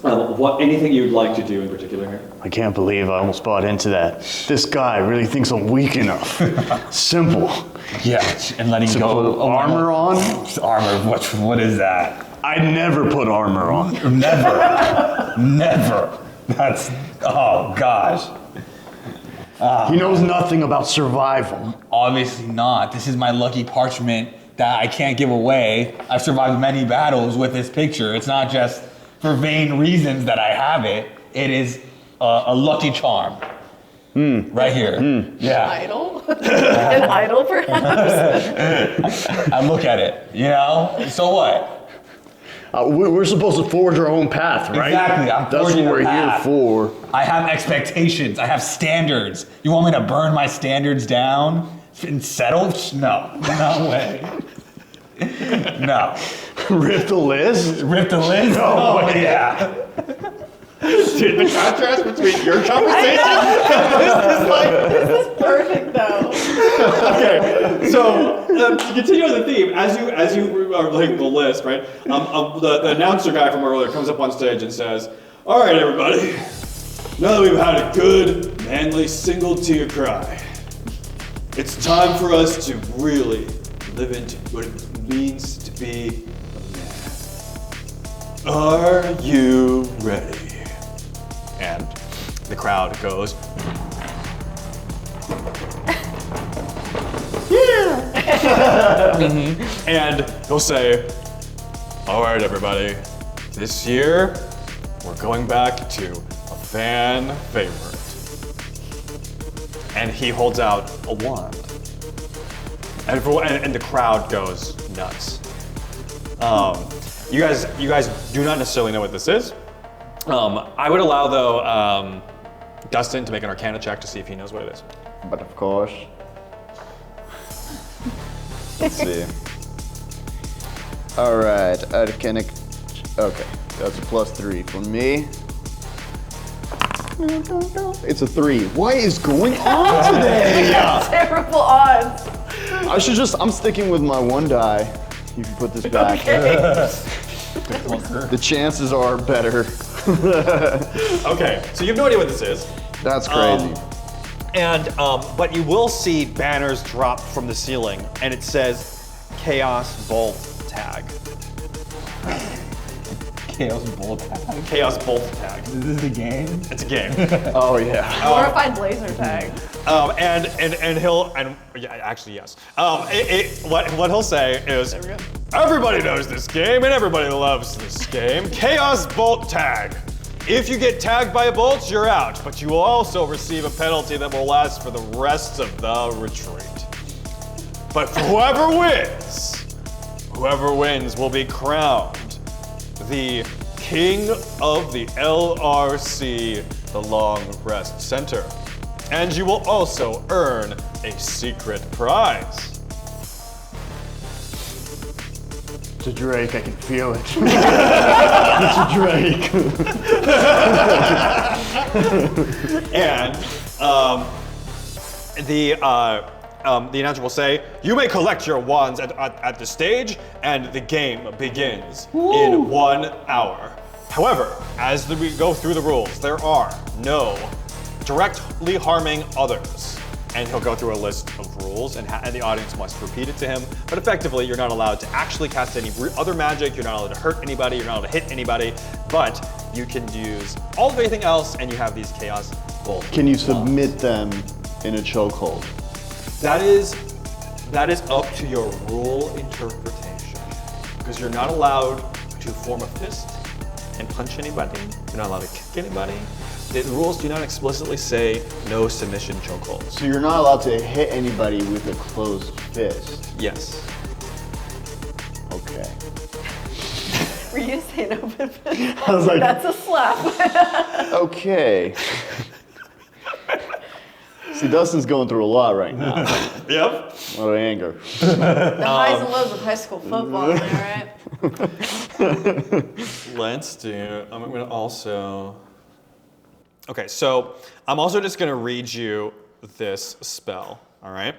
Anything you'd like to do in particular here? I can't believe I almost bought into that. This guy really thinks I'm weak enough. Simple. Yeah, and letting To go. put armor on? Armor, what is that? I never put armor on. Never. That's, oh gosh. He knows nothing about survival. Obviously not. This is my lucky parchment that I can't give away. I've survived many battles with this picture. It's not just for vain reasons that I have it. It is a lucky charm. Right here. Yeah. Idol? An idol, perhaps? I look at it, so what? We're supposed to forge our own path, right? Exactly, I'm That's what forging a we're here path. for. I have expectations. I have standards. You want me to burn my standards down and settle? No way. No. Rip the list? Rip the list? Oh, yeah. Dude, the contrast between your conversation This is perfect, though. Okay, so to continue on the theme, as you are laying the list, right? The announcer guy from earlier comes up on stage and says, "All right, everybody. Now that we've had a good, manly, single tear cry, it's time for us to really live into what it means to be a man. Are you ready?" And the crowd goes, and he'll say, "All right, everybody, this year we're going back to a fan favorite." And he holds out a wand, and the crowd goes nuts. You guys do not necessarily know what this is. I would allow though Dustin to make an Arcana check to see if he knows what it is. But of course. Let's see. All right, Arcana. Okay, that's a +3 for me. It's a 3. What is going on today? Terrible odds. I'm sticking with my 1 die. You can put this back. The chances are better. Okay, so you have no idea what this is. That's crazy. But you will see banners drop from the ceiling, and it says Chaos Bolt Tag. Chaos Bolt Tag. Chaos Bolt Tag. Is this a game? It's a game. Oh yeah. Glorified blazer tag. And he'll actually yes. What he'll say is, everybody knows this game and everybody loves this game. Chaos Bolt Tag. If you get tagged by a bolt, you're out, but you will also receive a penalty that will last for the rest of the retreat. But whoever wins will be crowned the King of the LRC, the Long Rest Center. And you will also earn a secret prize. It's a Drake, I can feel it. It's a Drake. And the announcer will say, "You may collect your wands at the stage, and the game begins in 1 hour." However, as we go through the rules, there are no directly harming others. And he'll go through a list of rules, and the audience must repeat it to him. But effectively, you're not allowed to actually cast any other magic. You're not allowed to hurt anybody. You're not allowed to hit anybody. But you can use all of anything else, and you have these chaos bolts. Can you submit them in a chokehold? That is up to your rule interpretation, because you're not allowed to form a fist and punch anybody. You're not allowed to kick anybody. The rules do not explicitly say no submission chokeholds. So you're not allowed to hit anybody with a closed fist? Yes. Okay. Were you saying open fist? I was like, That's a slap. okay. See, Dustin's going through a lot right now. Yep. A lot of anger. The highs and lows of high school football, am I right? Let's do, I'm gonna also, okay, so I'm also just gonna read you this spell, all right?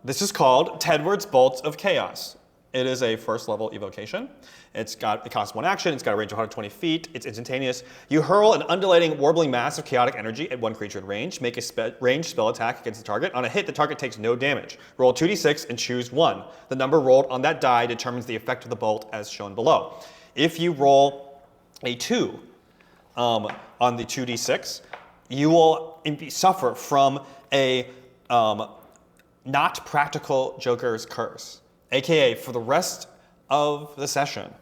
This is called Tedward's Bolt of Chaos. It is a first level evocation. It costs 1 action, it's got a range of 120 feet, it's instantaneous. You hurl an undulating, warbling mass of chaotic energy at one creature in range. Make a ranged spell attack against the target. On a hit, the target takes no damage. Roll 2d6 and choose 1. The number rolled on that die determines the effect of the bolt as shown below. If you roll a 2 on the 2d6, you will suffer from a not practical Joker's curse. AKA, for the rest of the session,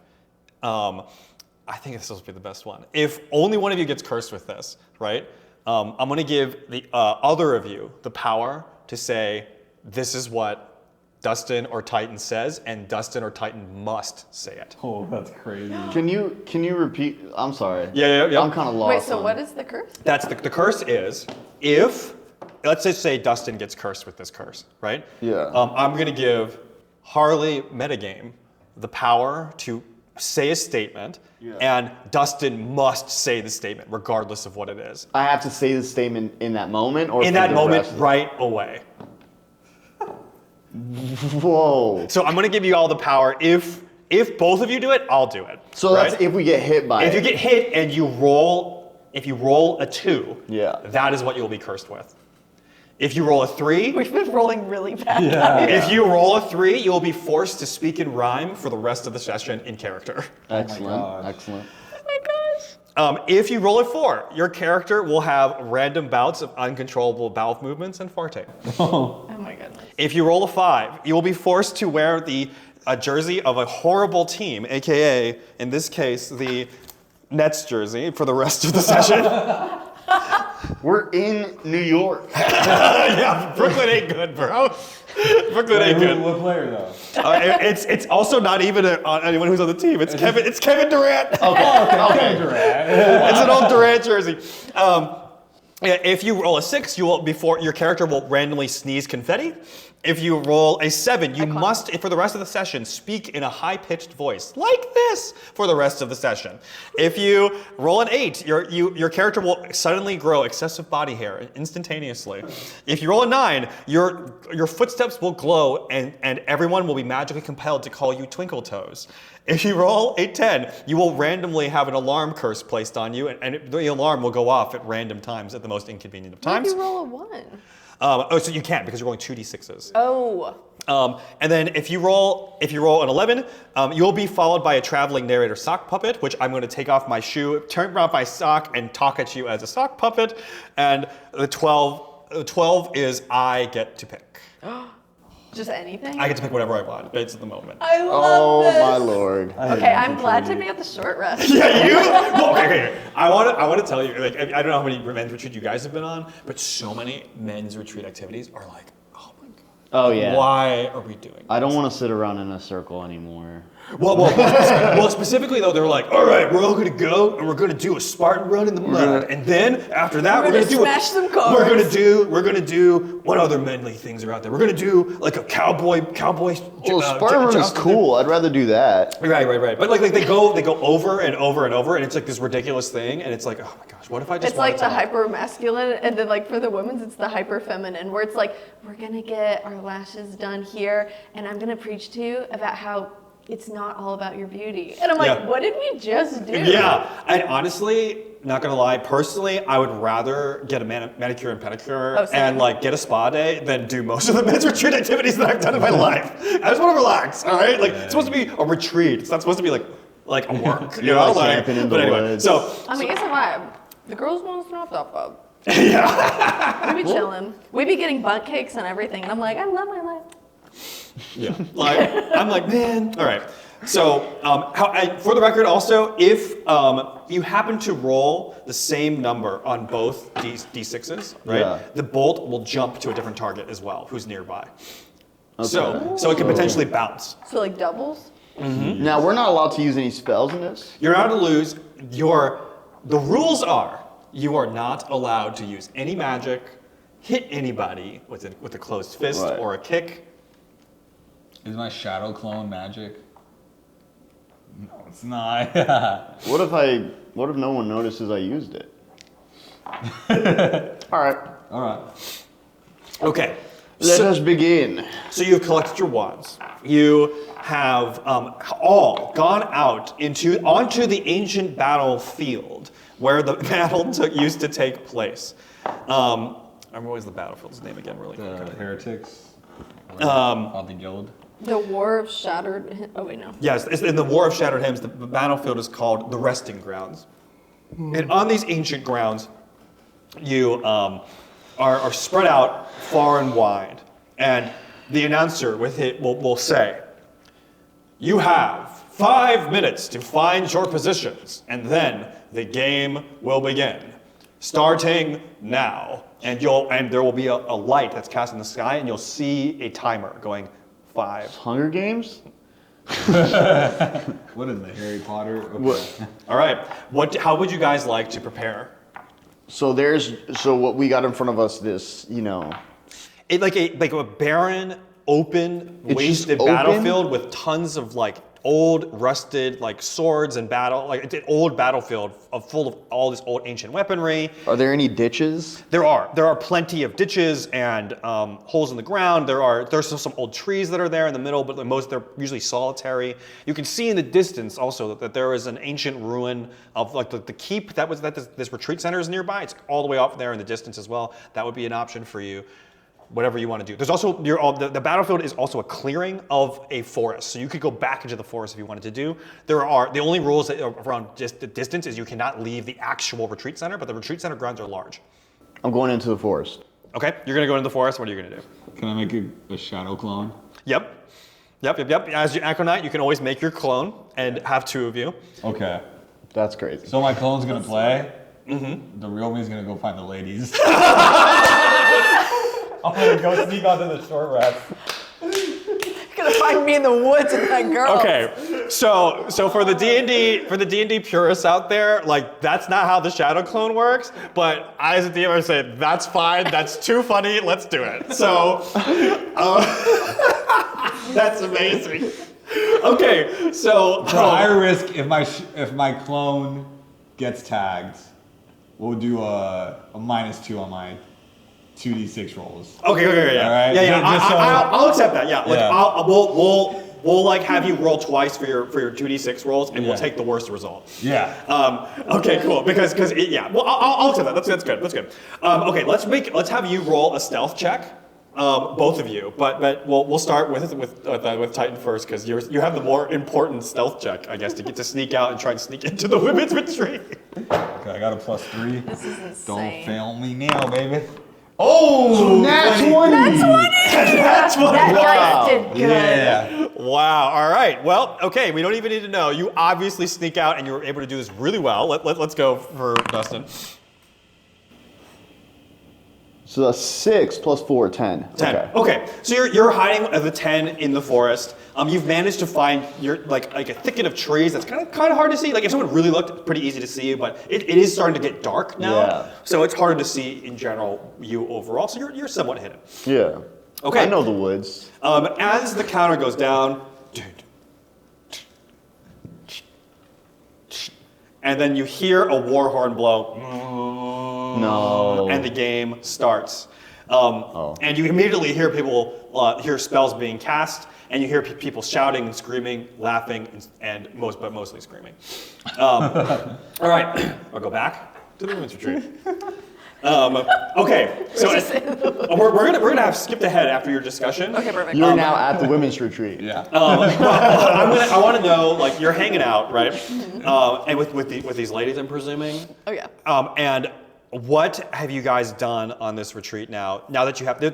I think this will be the best one. If only one of you gets cursed with this, right? I'm going to give the other of you the power to say, this is what Dustin or Titan says, and Dustin or Titan must say it. Oh, that's crazy. Can you repeat? I'm sorry. Yeah. I'm kind of lost. Wait, so what is the curse? That's the curse is, if, let's just say Dustin gets cursed with this curse, right? Yeah. I'm going to give Harley metagame the power to say a statement, and Dustin must say the statement regardless of what it is. I have to say the statement in that moment, or In that moment, right away. Whoa. So I'm going to give you all the power. If both of you do it, I'll do it. So right? that's if we get hit by it. If you get hit and you roll, if you roll a 2, that is what you'll be cursed with. If you roll a 3, We've been rolling really bad. if you roll a 3, you'll be forced to speak in rhyme for the rest of the session in character. Excellent. Excellent. Oh my gosh. If you roll a 4, your character will have random bouts of uncontrollable bowel movements and farting. Oh my goodness. If you roll a 5, you will be forced to wear the jersey of a horrible team, aka, in this case, the Nets jersey for the rest of the session. We're in New York. Yeah, Brooklyn ain't good, bro. Brooklyn ain't good. What player though? It's also not even anyone who's on the team. It's Kevin Durant. Okay. It's an old Durant jersey. If you roll a 6, your character will randomly sneeze confetti. If you roll a 7, you must, for the rest of the session, speak in a high-pitched voice, like this, for the rest of the session. If you roll an 8, your character will suddenly grow excessive body hair instantaneously. If you roll a 9, your footsteps will glow, and everyone will be magically compelled to call you Twinkle Toes. If you roll a 10, you will randomly have an alarm curse placed on you, and the alarm will go off at random times at the most inconvenient of times. What if you roll a 1? So you can't because you're rolling 2d6s. Oh. And then if you roll an 11, you'll be followed by a traveling narrator sock puppet, which I'm going to take off my shoe, turn around my sock, and talk at you as a sock puppet. And the 12 is I get to pick. Just anything? I get to pick whatever I want based at the moment. I love this. Oh my lord. Okay, I'm glad to be at the short rest. Yeah, you? Well, okay. I want to tell you, like, I don't know how many men's retreats you guys have been on, but so many men's retreat activities are like, oh my god. Oh yeah. Why are we doing this? I don't want to sit around in a circle anymore. Well, specifically though, they're like, all right, we're all gonna go and we're gonna do a Spartan run in the mud, and then after that, we're gonna smash some cars. We're gonna do what other manly things are out there. We're gonna do like a cowboy. Well, Spartan run is cool. I'd rather do that. Right. But like they go over and over and over, and it's like this ridiculous thing, and it's like, oh my gosh, what if I just? It's like the hyper masculine, and then like for the women's, it's the hyper feminine, where it's like we're gonna get our lashes done here, and I'm gonna preach to you about how it's not all about your beauty. And I'm like, what did we just do? Yeah, and honestly, not gonna lie, personally, I would rather get a manicure and pedicure and like get a spa day than do most of the men's retreat activities that I've done in my life. I just want to relax, all right? Like, it's supposed to be a retreat. It's not supposed to be like a work, you know? Like, camping in the but anyway, woods. so. I mean, it's a vibe. The girls want to snap that vibe. Yeah. We be chilling. We be getting butt cakes and everything, and I'm like, I love my life. Yeah, like I'm like, man. All right. So, for the record, also, if you happen to roll the same number on both D6s, right, the bolt will jump to a different target as well, who's nearby. Okay. So it can potentially bounce. So like doubles. Mm-hmm. Now we're not allowed to use any spells in this. You're allowed to lose. The rules are you are not allowed to use any magic, hit anybody with a closed fist or a kick. Is my shadow clone magic? No, it's not. What if no one notices I used it? All right. Okay. Let us begin. So you've collected your wands. You have all gone out onto the ancient battlefield where the battle used to take place. I remember what was the battlefield's name again, really quick. The heretics. The guild. The War of Shattered. Oh wait, no. Yes, it's in the War of Shattered Hymns. The battlefield is called the Resting Grounds, and on these ancient grounds, you are spread out far and wide, and the announcer with it will say, "You have 5 minutes to find your positions, and then the game will begin, starting now." And there will be a light that's cast in the sky, and you'll see a timer going 5. Hunger Games? What in the Harry Potter? Okay. All right. How would you guys like to prepare? So what we got in front of us, this, It like a barren, open, It's wasted just open? battlefield with tons of like old, rusted like swords and battle. Like it's an old battlefield full of all this old ancient weaponry. Are there any ditches? There are plenty of ditches and holes in the ground. There's some old trees that are there in the middle, but they're usually solitary. You can see in the distance also that there is an ancient ruin of like the keep that this retreat center is nearby. It's all the way off there in the distance as well. That would be an option for you. Whatever you want to do. There's also the battlefield is also a clearing of a forest, so you could go back into the forest if you wanted to do. The only rules around just the distance is you cannot leave the actual retreat center, but the retreat center grounds are large. I'm going into the forest. Okay, you're gonna go into the forest. What are you gonna do? Can I make a shadow clone? Yep. As your Acronite, you can always make your clone and have 2 of you. Okay. That's crazy. So my clone's gonna play. Mm-hmm. The real me's gonna go find the ladies. I'm gonna go sneak onto the short rest. You're gonna find me in the woods with that girl. Okay, so for the D&D purists out there, like that's not how the shadow clone works. But I, as a DM, I say that's fine. That's too funny. Let's do it. So that's amazing. Okay, so high risk if my clone gets tagged, we'll do a -2 on my 2d6 rolls. Okay, yeah. All right? Yeah. Just so- I'll accept that. Yeah, like Yeah. we'll like have you roll twice for your 2d6 rolls, and we'll take the worst result. Yeah. Okay, cool. Because Well, I'll accept that. That's good. That's good. Okay, let's have you roll a stealth check, both of you. But we'll start with Titan first because you have the more important stealth check, I guess, to get to sneak out and try and sneak into the women's retreat. Okay, I got a +3. This is insane. Don't fail me now, baby. Oh, Nat 20! That's what. That Wow. guy did good. Yeah. Wow. All right. Well, okay. We don't even need to know. You obviously sneak out, and you were able to do this really well. Let's go for Dustin. So that's 6 plus 4, 10. 10. Okay. So you're hiding as a 10 in the forest. You've managed to find like a thicket of trees that's kind of hard to see. Like if someone really looked, it's pretty easy to see, but it is starting to get dark now. Yeah. So it's harder to see in general you overall. So you're somewhat hidden. Yeah. Okay. I know the woods. As the counter goes down, and then you hear a war horn blow. No. And the game starts. And you immediately hear people hear spells being cast, and you hear people shouting and screaming, laughing, and mostly screaming. All right, I'll go back to the women's retreat. Okay, so we're gonna have skipped ahead after your discussion. Okay, perfect. You're now at the women's retreat. Yeah. I want to know, like, you're hanging out, right? And with these ladies, I'm presuming. Oh yeah. And what have you guys done on this retreat now? Now that you have, there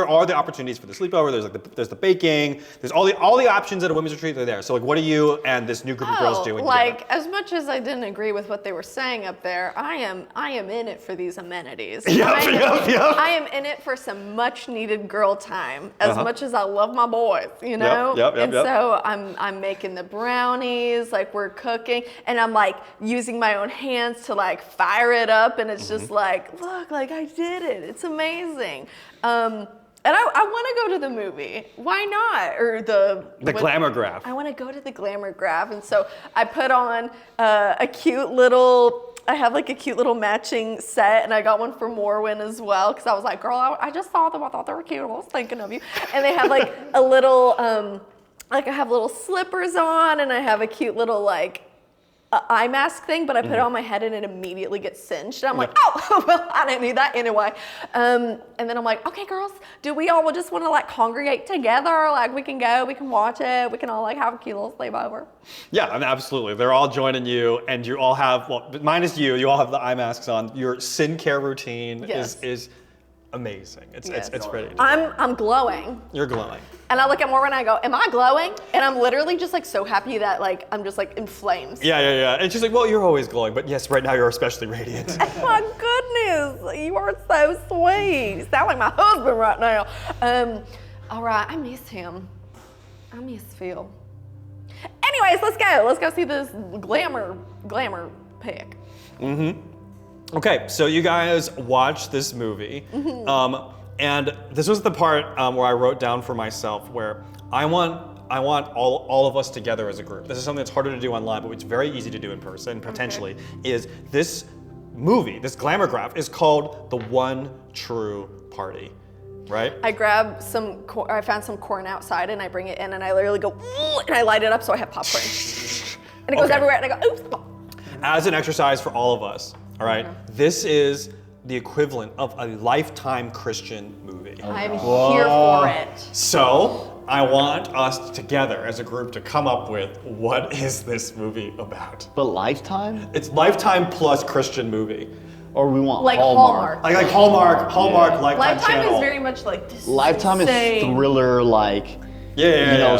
are the opportunities for the sleepover. There's the baking. There's all the options at a women's retreat. They're there. So like, what do you and this new group of girls do? Like, as much as I didn't agree with what they were saying up there, I am in it for these amenities. I am in it for some much needed girl time. As much as I love my boys, you know. So I'm making the brownies. Like we're cooking, and I'm like using my own hands to like fire it up, and it's just like, look, like I did it. It's amazing. And I want to go to the movie. Why not? Or the glamour graph. I want to go to the glamour graph, and so I put on a cute little. I have like a cute little matching set, and I got one for Morwen as well because I was like, girl, I just saw them. I thought they were cute. I was thinking of you. And they have like a little, like I have little slippers on, and I have a cute little like eye mask thing, but I put it on my head and it immediately gets singed. And I'm like, oh, well, I didn't need that anyway. And then I'm like, okay, girls, do we all just want to like congregate together? Like we can go, we can watch it, we can all like have a cute little sleepover. Yeah, I mean, absolutely. They're all joining you, and you all have, well, minus you all have the eye masks on. Your skincare routine is amazing. It's pretty. I'm glowing. You're glowing. And I look at Morwen and I go, am I glowing? And I'm literally just like so happy that like I'm just like in flames. Yeah. And she's like, well, you're always glowing, but yes, right now you're especially radiant. Oh my goodness, you are so sweet. You sound like my husband right now. All right, I miss him. I miss Phil. Anyways, let's go. Let's go see this glamour pic. Okay, so you guys watch this movie, and this was the part where I wrote down for myself where I want all of us together as a group. This is something that's harder to do online, but it's very easy to do in person, potentially, is this movie, this glamour graph, is called The One True Party, right? I grab I found some corn outside and I bring it in and I literally go, ooh, and I light it up so I have popcorn. And it goes everywhere and I go, oops. As an exercise for all of us, all right, this is the equivalent of a Lifetime Christian movie. I'm here for it. So I want us together as a group to come up with what is this movie about. But Lifetime? It's Lifetime plus Christian movie. Or we want like Hallmark. Like Hallmark, Lifetime Lifetime channel. is very much like this. Lifetime is thriller, like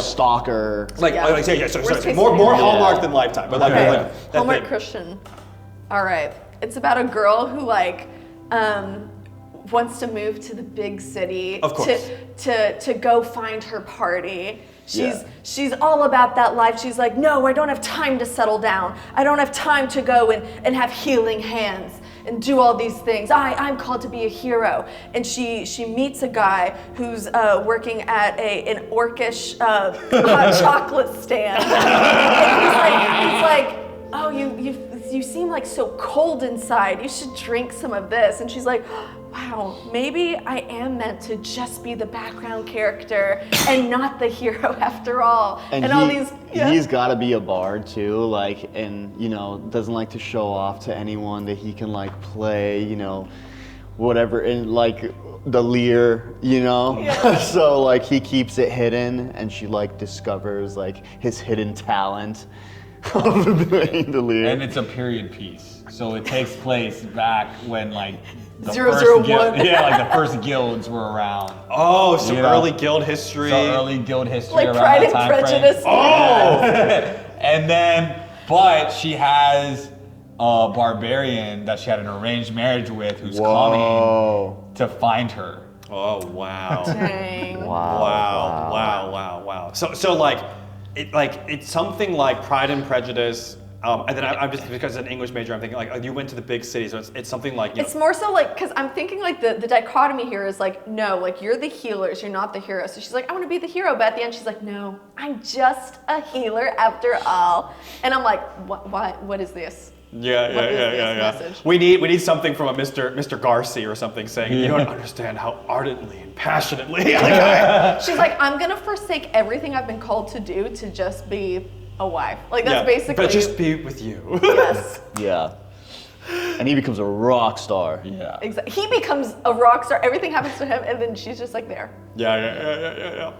stalker. Sorry. Worst More case Hallmark than Lifetime, but Okay. that Hallmark thing. Christian. All right. It's about a girl who like wants to move to the big city Of course. to go find her party. She's all about that life. She's like, no, I don't have time to settle down. I don't have time to go and have healing hands and do all these things. I'm called to be a hero. And she meets a guy who's working at an orcish hot chocolate stand. And he's like, oh, you seem like so cold inside. You should drink some of this. And she's like, wow, maybe I am meant to just be the background character and not the hero after all. And all these. Yeah. He's got to be a bard too, like, and doesn't like to show off to anyone that he can like play, whatever, in like the lyre, Yeah. So like he keeps it hidden, and she like discovers like his hidden talent of doing the lyre. And it's a period piece, so it takes place back when like the 001. the first guilds were around. Oh, some early guild history. Like around Pride that and time Prejudice. frame. Oh! And then, but she has a barbarian that she had an arranged marriage with who's Whoa. coming to find her. Oh wow. Dang. Wow. So like it's something like Pride and Prejudice. And then I'm just, because as an English major, I'm thinking like, you went to the big city, so it's something like, you know. It's more so like, because I'm thinking like the dichotomy here is like, no, like you're the healers, you're not the hero. So she's like, I want to be the hero, but at the end she's like, no, I'm just a healer after all. And I'm like, what is this? Yeah. Message? We need something from a Mr. Garcia or something saying, you don't understand how ardently and passionately. She's like, I'm gonna forsake everything I've been called to do to just be a wife. Like that's basically. But just be with you. Yes. Yeah. And he becomes a rock star. Yeah. Exactly. He becomes a rock star. Everything happens to him, and then she's just like there. Yeah.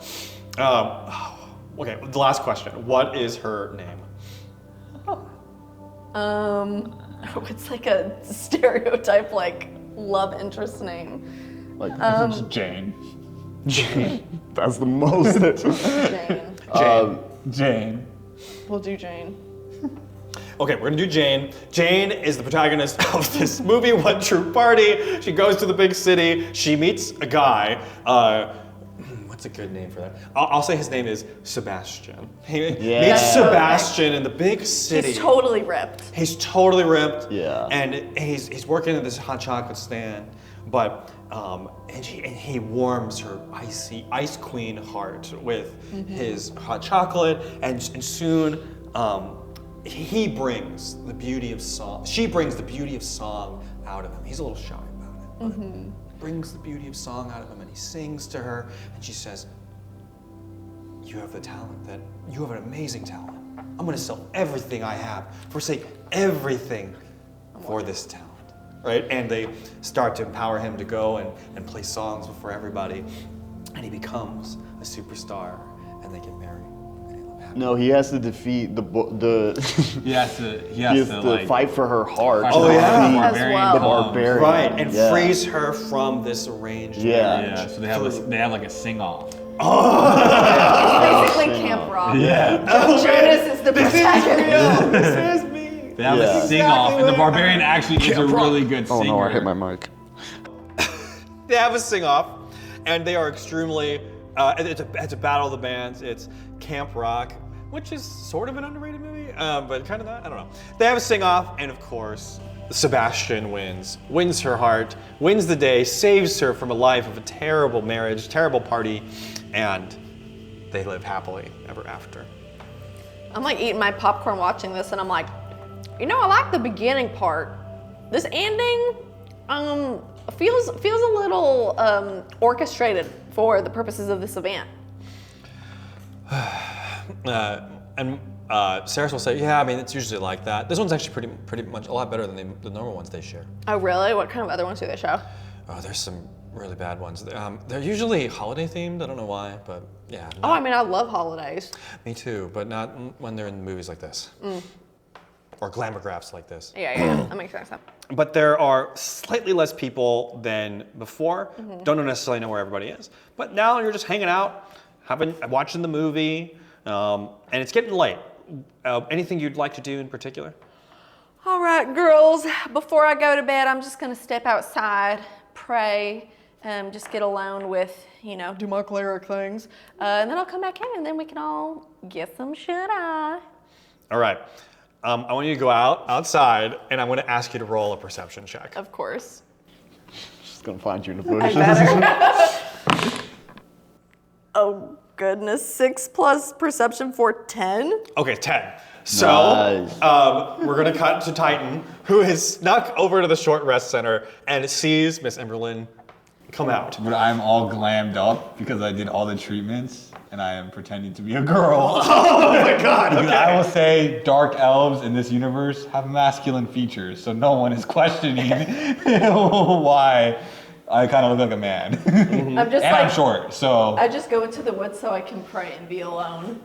Okay. The last question. What is her name? It's like a stereotype like love interest name. Like It's Jane. that's the most. Jane. Jane. We'll do Jane. Okay, we're gonna do Jane. Jane is the protagonist of this movie, One True Party. She goes to the big city. She meets a guy. What's a good name for that? I'll say his name is Sebastian. He meets Sebastian in the big city. He's totally ripped. He's totally ripped. Yeah. And he's working at this hot chocolate stand, but and he warms her ice queen heart with his hot chocolate, and soon he brings the beauty of song. She brings the beauty of song out of him. He's a little shy about it, but brings the beauty of song out of him, and he sings to her, and she says, "You have the talent you have an amazing talent. I'm gonna sell everything I have, forsake everything for this talent." Right? And they start to empower him to go and play songs before everybody. And he becomes a superstar, and they get married. And they live happy. No, he has to defeat the He has to he has to like fight for her heart. Oh, yeah. The As barbarian well. The comes. barbarian. Right, and Yeah. frees her from this arranged marriage. Yeah, so they have like a sing-off. Basically Camp Rock. Yeah. Jonas is the protagonist. This is me. They have Yeah. a sing-off, and the barbarian actually is a really good singer. Oh no, I hit my mic. They have a sing-off, and they are extremely. It's a battle of the bands. It's Camp Rock, which is sort of an underrated movie, but kind of not. I don't know. They have a sing-off, and of course, Sebastian wins her heart, wins the day, saves her from a life of a terrible marriage, terrible party, and they live happily ever after. I'm like eating my popcorn watching this, and I'm like, I like the beginning part. This ending, feels a little orchestrated for the purposes of this event. And Sarah will say, yeah, I mean, it's usually like that. This one's actually pretty much a lot better than the normal ones they share. Oh, really? What kind of other ones do they show? Oh, there's some really bad ones. They're usually holiday themed. I don't know why, but yeah. Oh, I mean, I love holidays. Me too, but not when they're in movies like this. Or glamour graphs like this. Yeah, that makes sense. But there are slightly less people than before. Don't necessarily know where everybody is. But now you're just hanging out, watching the movie, and it's getting late. Anything you'd like to do in particular? All right, girls, before I go to bed, I'm just gonna step outside, pray, just get alone with, do my cleric things. And then I'll come back in, and then we can all get some shut-eye. All right. I want you to go outside, and I'm going to ask you to roll a perception check. Of course. She's gonna find you in the bushes. Oh, goodness. 6 plus perception for 10? Okay, 10. So, Nice. we're going to cut to Titan, who has snuck over to the short rest center and sees Miss Emberlyn come out. But I'm all glammed up because I did all the treatments, and I am pretending to be a girl. Oh my god, Because okay. I will say dark elves in this universe have masculine features, so no one is questioning why I kind of look like a man. I'm just And I'm like, short, so I just go into the woods so I can pray and be alone.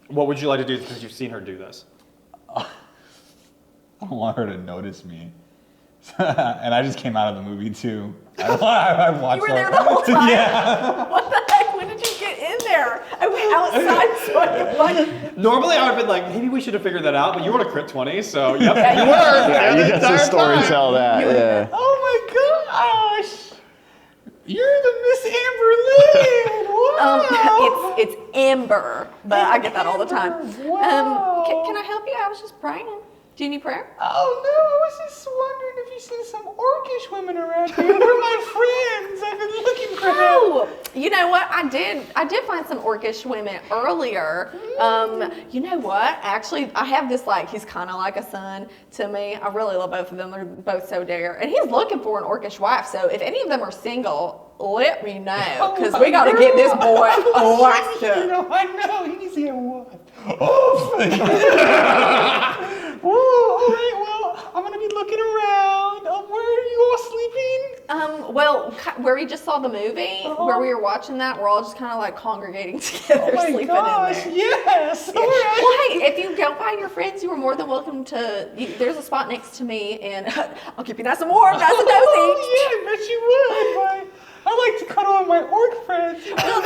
What would you like to do because you've seen her do this? I don't want her to notice me. And I just came out of the movie too. I watched You were there the whole time? Yeah. What the heck? When did you get in there? I was outside so I could like. Normally I would have been like, maybe we should have figured that out, but you rolled a crit 20, so yep, Yeah, you you were. Yeah, you the get to entire story time. tell that. Yeah. Oh my gosh! You're the Miss Amber Lynn! Wow! It's Ember, but I get that all the time. Wow. Can I help you? I was just praying. Do you need prayer? Oh no, I was just wondering if you see some orcish women around here. They're my friends. I've been looking for them. Oh, you know what? I did find some orcish women earlier. You know what? Actually, I have this he's kind of like a son to me. I really love both of them. They're both so dear. And he's looking for an orcish wife. So if any of them are single, let me know, because we got to get this boy a wife. I know. He needs to get a wife. Oh, all right, well, I'm going to be looking around. Where are you all sleeping? Well, where we just saw the movie, where we were watching that, we're all just kind of congregating together, sleeping in there. Yes. All right. Well, hey, if you don't find your friends, you are more than welcome to. There's a spot next to me, and I'll keep you nice and warm, nice and cozy. Oh, yeah, I bet you would. I like to cuddle with my orc friends. Well,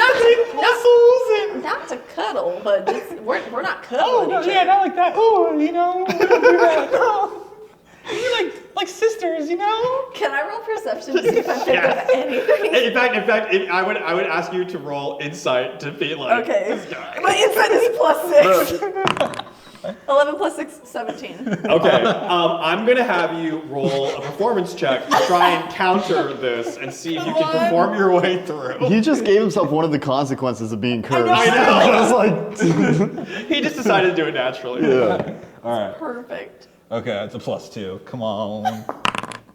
not to cuddle, but just, we're not cuddling each other. not like that. Oh, we don't do that. You're like sisters, Can I roll perception to see if I think of anything? In fact, I would ask you to roll insight to be like, Okay. this guy. My insight is +6. 11 + 6, 17. Okay, I'm gonna have you roll a performance check to try and counter this and see if you can perform your way through. He just gave himself one of the consequences of being cursed. I know. I was like, He just decided to do it naturally. yeah. All right. Perfect. Okay, it's a +2. Come on.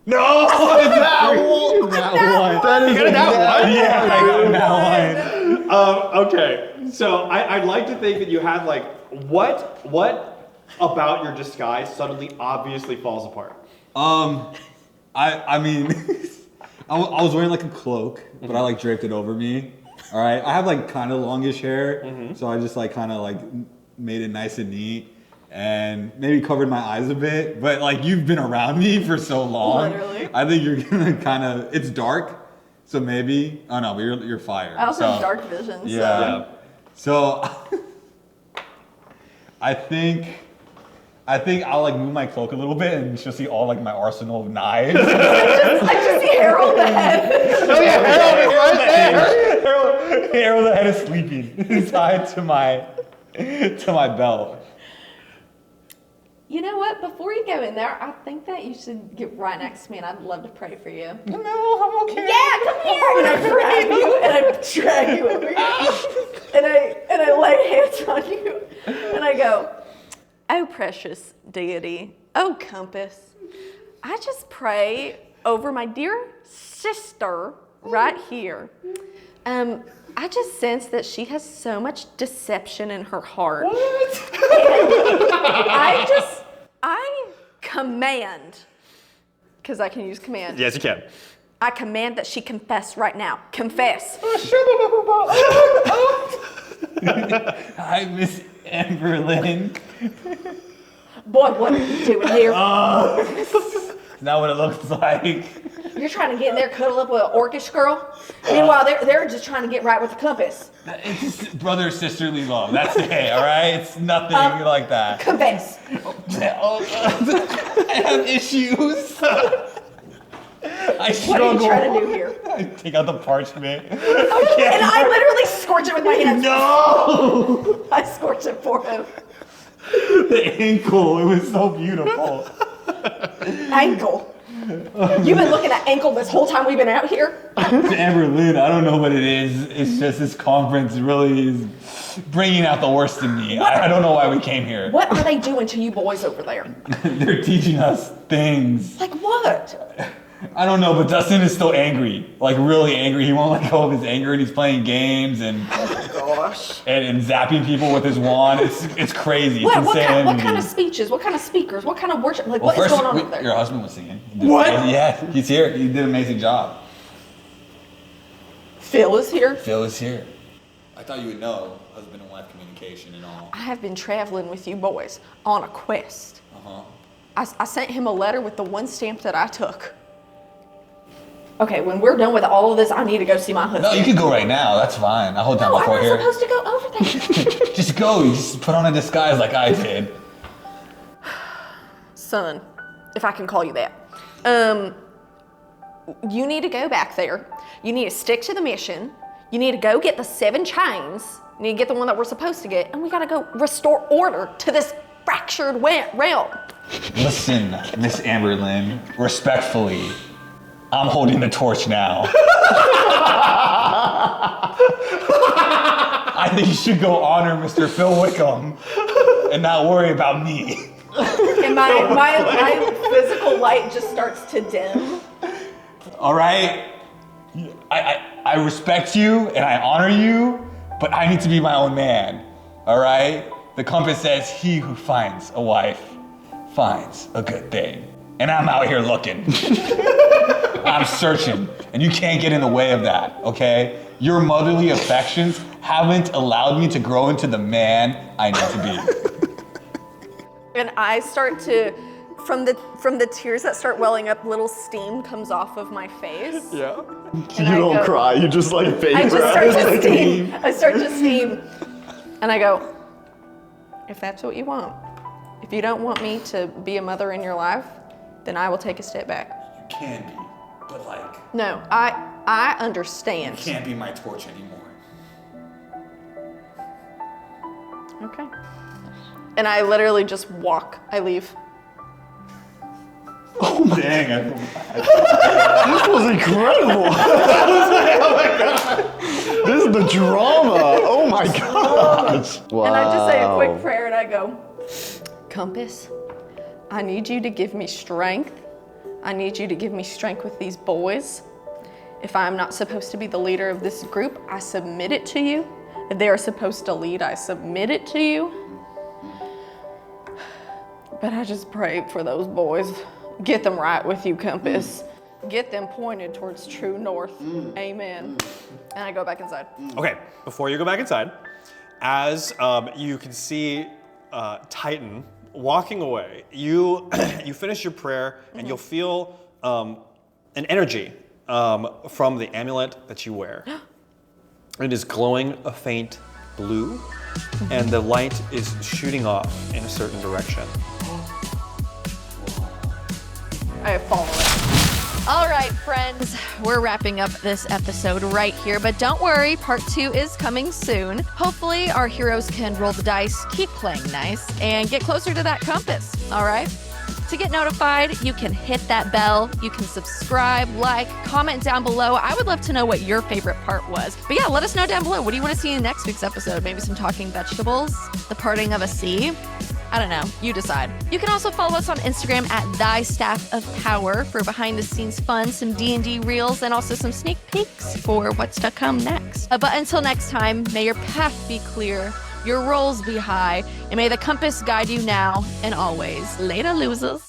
No! That one. That is You got a nat one? Yeah, I got that one. Okay, so I'd like to think that you had what about your disguise suddenly obviously falls apart? I mean, I was wearing a cloak, but I draped it over me. All right, I have kind of longish hair, so I just kind of made it nice and neat, and maybe covered my eyes a bit. But you've been around me for so long, Literally. I think you're gonna kind of. It's dark, so maybe. Oh no, but you're fire. I also so, have dark vision, so. Yeah. So I think I'll move my cloak a little bit, and she'll see all my arsenal of knives. I just see Harold the head. Oh yeah, Harold is right there! Harold the head is sleeping tied to my belt. You know what? Before you go in there, I think that you should get right next to me, and I'd love to pray for you. No, I'm okay. Yeah, come here! And I grab you, and I drag you over here. And I lay hands on you, and I go, "Oh, precious deity, oh, compass, I just pray over my dear sister right here. I just sense that she has so much deception in her heart. What? I command, because I can use command. Yes, you can. I command that she confess right now. Confess." Hi, Miss Amber Lynn. Boy, what are you doing here? Is that what it looks like? You're trying to get in there, cuddle up with an orcish girl. Meanwhile, they're just trying to get right with the compass. It's just brother sisterly love. That's it, all right? It's nothing like that. Confess. I have issues. I struggle. What are you trying to do here? I take out the parchment. And I literally scorch it with my hands. No! I scorch it for him. The ankle, it was so beautiful. Ankle. You've been looking at ankle this whole time we've been out here? Amber Lynn, I don't know what it is. It's just this conference really is bringing out the worst in me. I don't know why we came here. What are they doing to you boys over there? They're teaching us things. Like what? I don't know, but Dustin is still angry. Really angry. He won't let go of his anger, and he's playing games and Gosh. and zapping people with his wand. It's crazy. It's What insanity. kind of speeches? What kind of speakers? What kind of worship? What is First, going on over there? your husband was singing. What? Yeah, he's here. He did an amazing job. Phil is here. Phil is here. I thought you would know husband and wife communication and all. I have been traveling with you boys on a quest. Uh-huh. I sent him a letter with the one stamp that I took. Okay, when we're done with all of this, I need to go see my husband. No, you can go right now. That's fine. I'll hold down No, the I'm fort not here. supposed to go over Just go. You just put on a disguise like I did. Son, if I can call you that. You need to go back there. You need to stick to the mission. You need to go get the 7 chains. You need to get the one that we're supposed to get, and we gotta go restore order to this fractured realm. Listen, Miss Amberlynn, respectfully, I'm holding the torch now. I think you should go honor Mr. Phil Wickham and not worry about me. And my physical light just starts to dim. All right? I respect you and I honor you, but I need to be my own man. All right? The compass says he who finds a wife finds a good thing. And I'm out here looking. I'm searching, and you can't get in the way of that, okay? Your motherly affections haven't allowed me to grow into the man I need to be. And I start to, from the tears that start welling up, little steam comes off of my face. Yeah. And You I don't go- cry, you just like fake I just cry. start to steam. I start to steam. And I go, if that's what you want, if you don't want me to be a mother in your life, then I will take a step back. You can be, but like, No, I understand. you can't be my torch anymore. Okay. And I literally just walk. I leave. Dang, This was incredible. This is the drama. Oh my gosh. Wow. And I just say a quick prayer and I go, Compass, I need you to give me strength. I need you to give me strength with these boys. If I'm not supposed to be the leader of this group, I submit it to you. If they are supposed to lead, I submit it to you. But I just pray for those boys. Get them right with you, Compass. Get them pointed towards true north. Amen. And I go back inside. Okay, before you go back inside, as you can see Titan walking away, you you finish your prayer and you'll feel an energy from the amulet that you wear. It is glowing a faint blue, and the light is shooting off in a certain direction. I follow it. All right, friends, we're wrapping up this episode right here, but don't worry, part 2 is coming soon. Hopefully, our heroes can roll the dice, keep playing nice, and get closer to that compass, all right? To get notified, you can hit that bell, you can subscribe, like, comment down below. I would love to know what your favorite part was. But yeah, let us know down below. What do you want to see in next week's episode? Maybe some talking vegetables? The parting of a sea? I don't know. You decide. You can also follow us on Instagram at Thy Staff of Power for behind-the-scenes fun, some D&D reels, and also some sneak peeks for what's to come next. But until next time, may your path be clear, your rolls be high, and may the compass guide you now and always. Later, losers.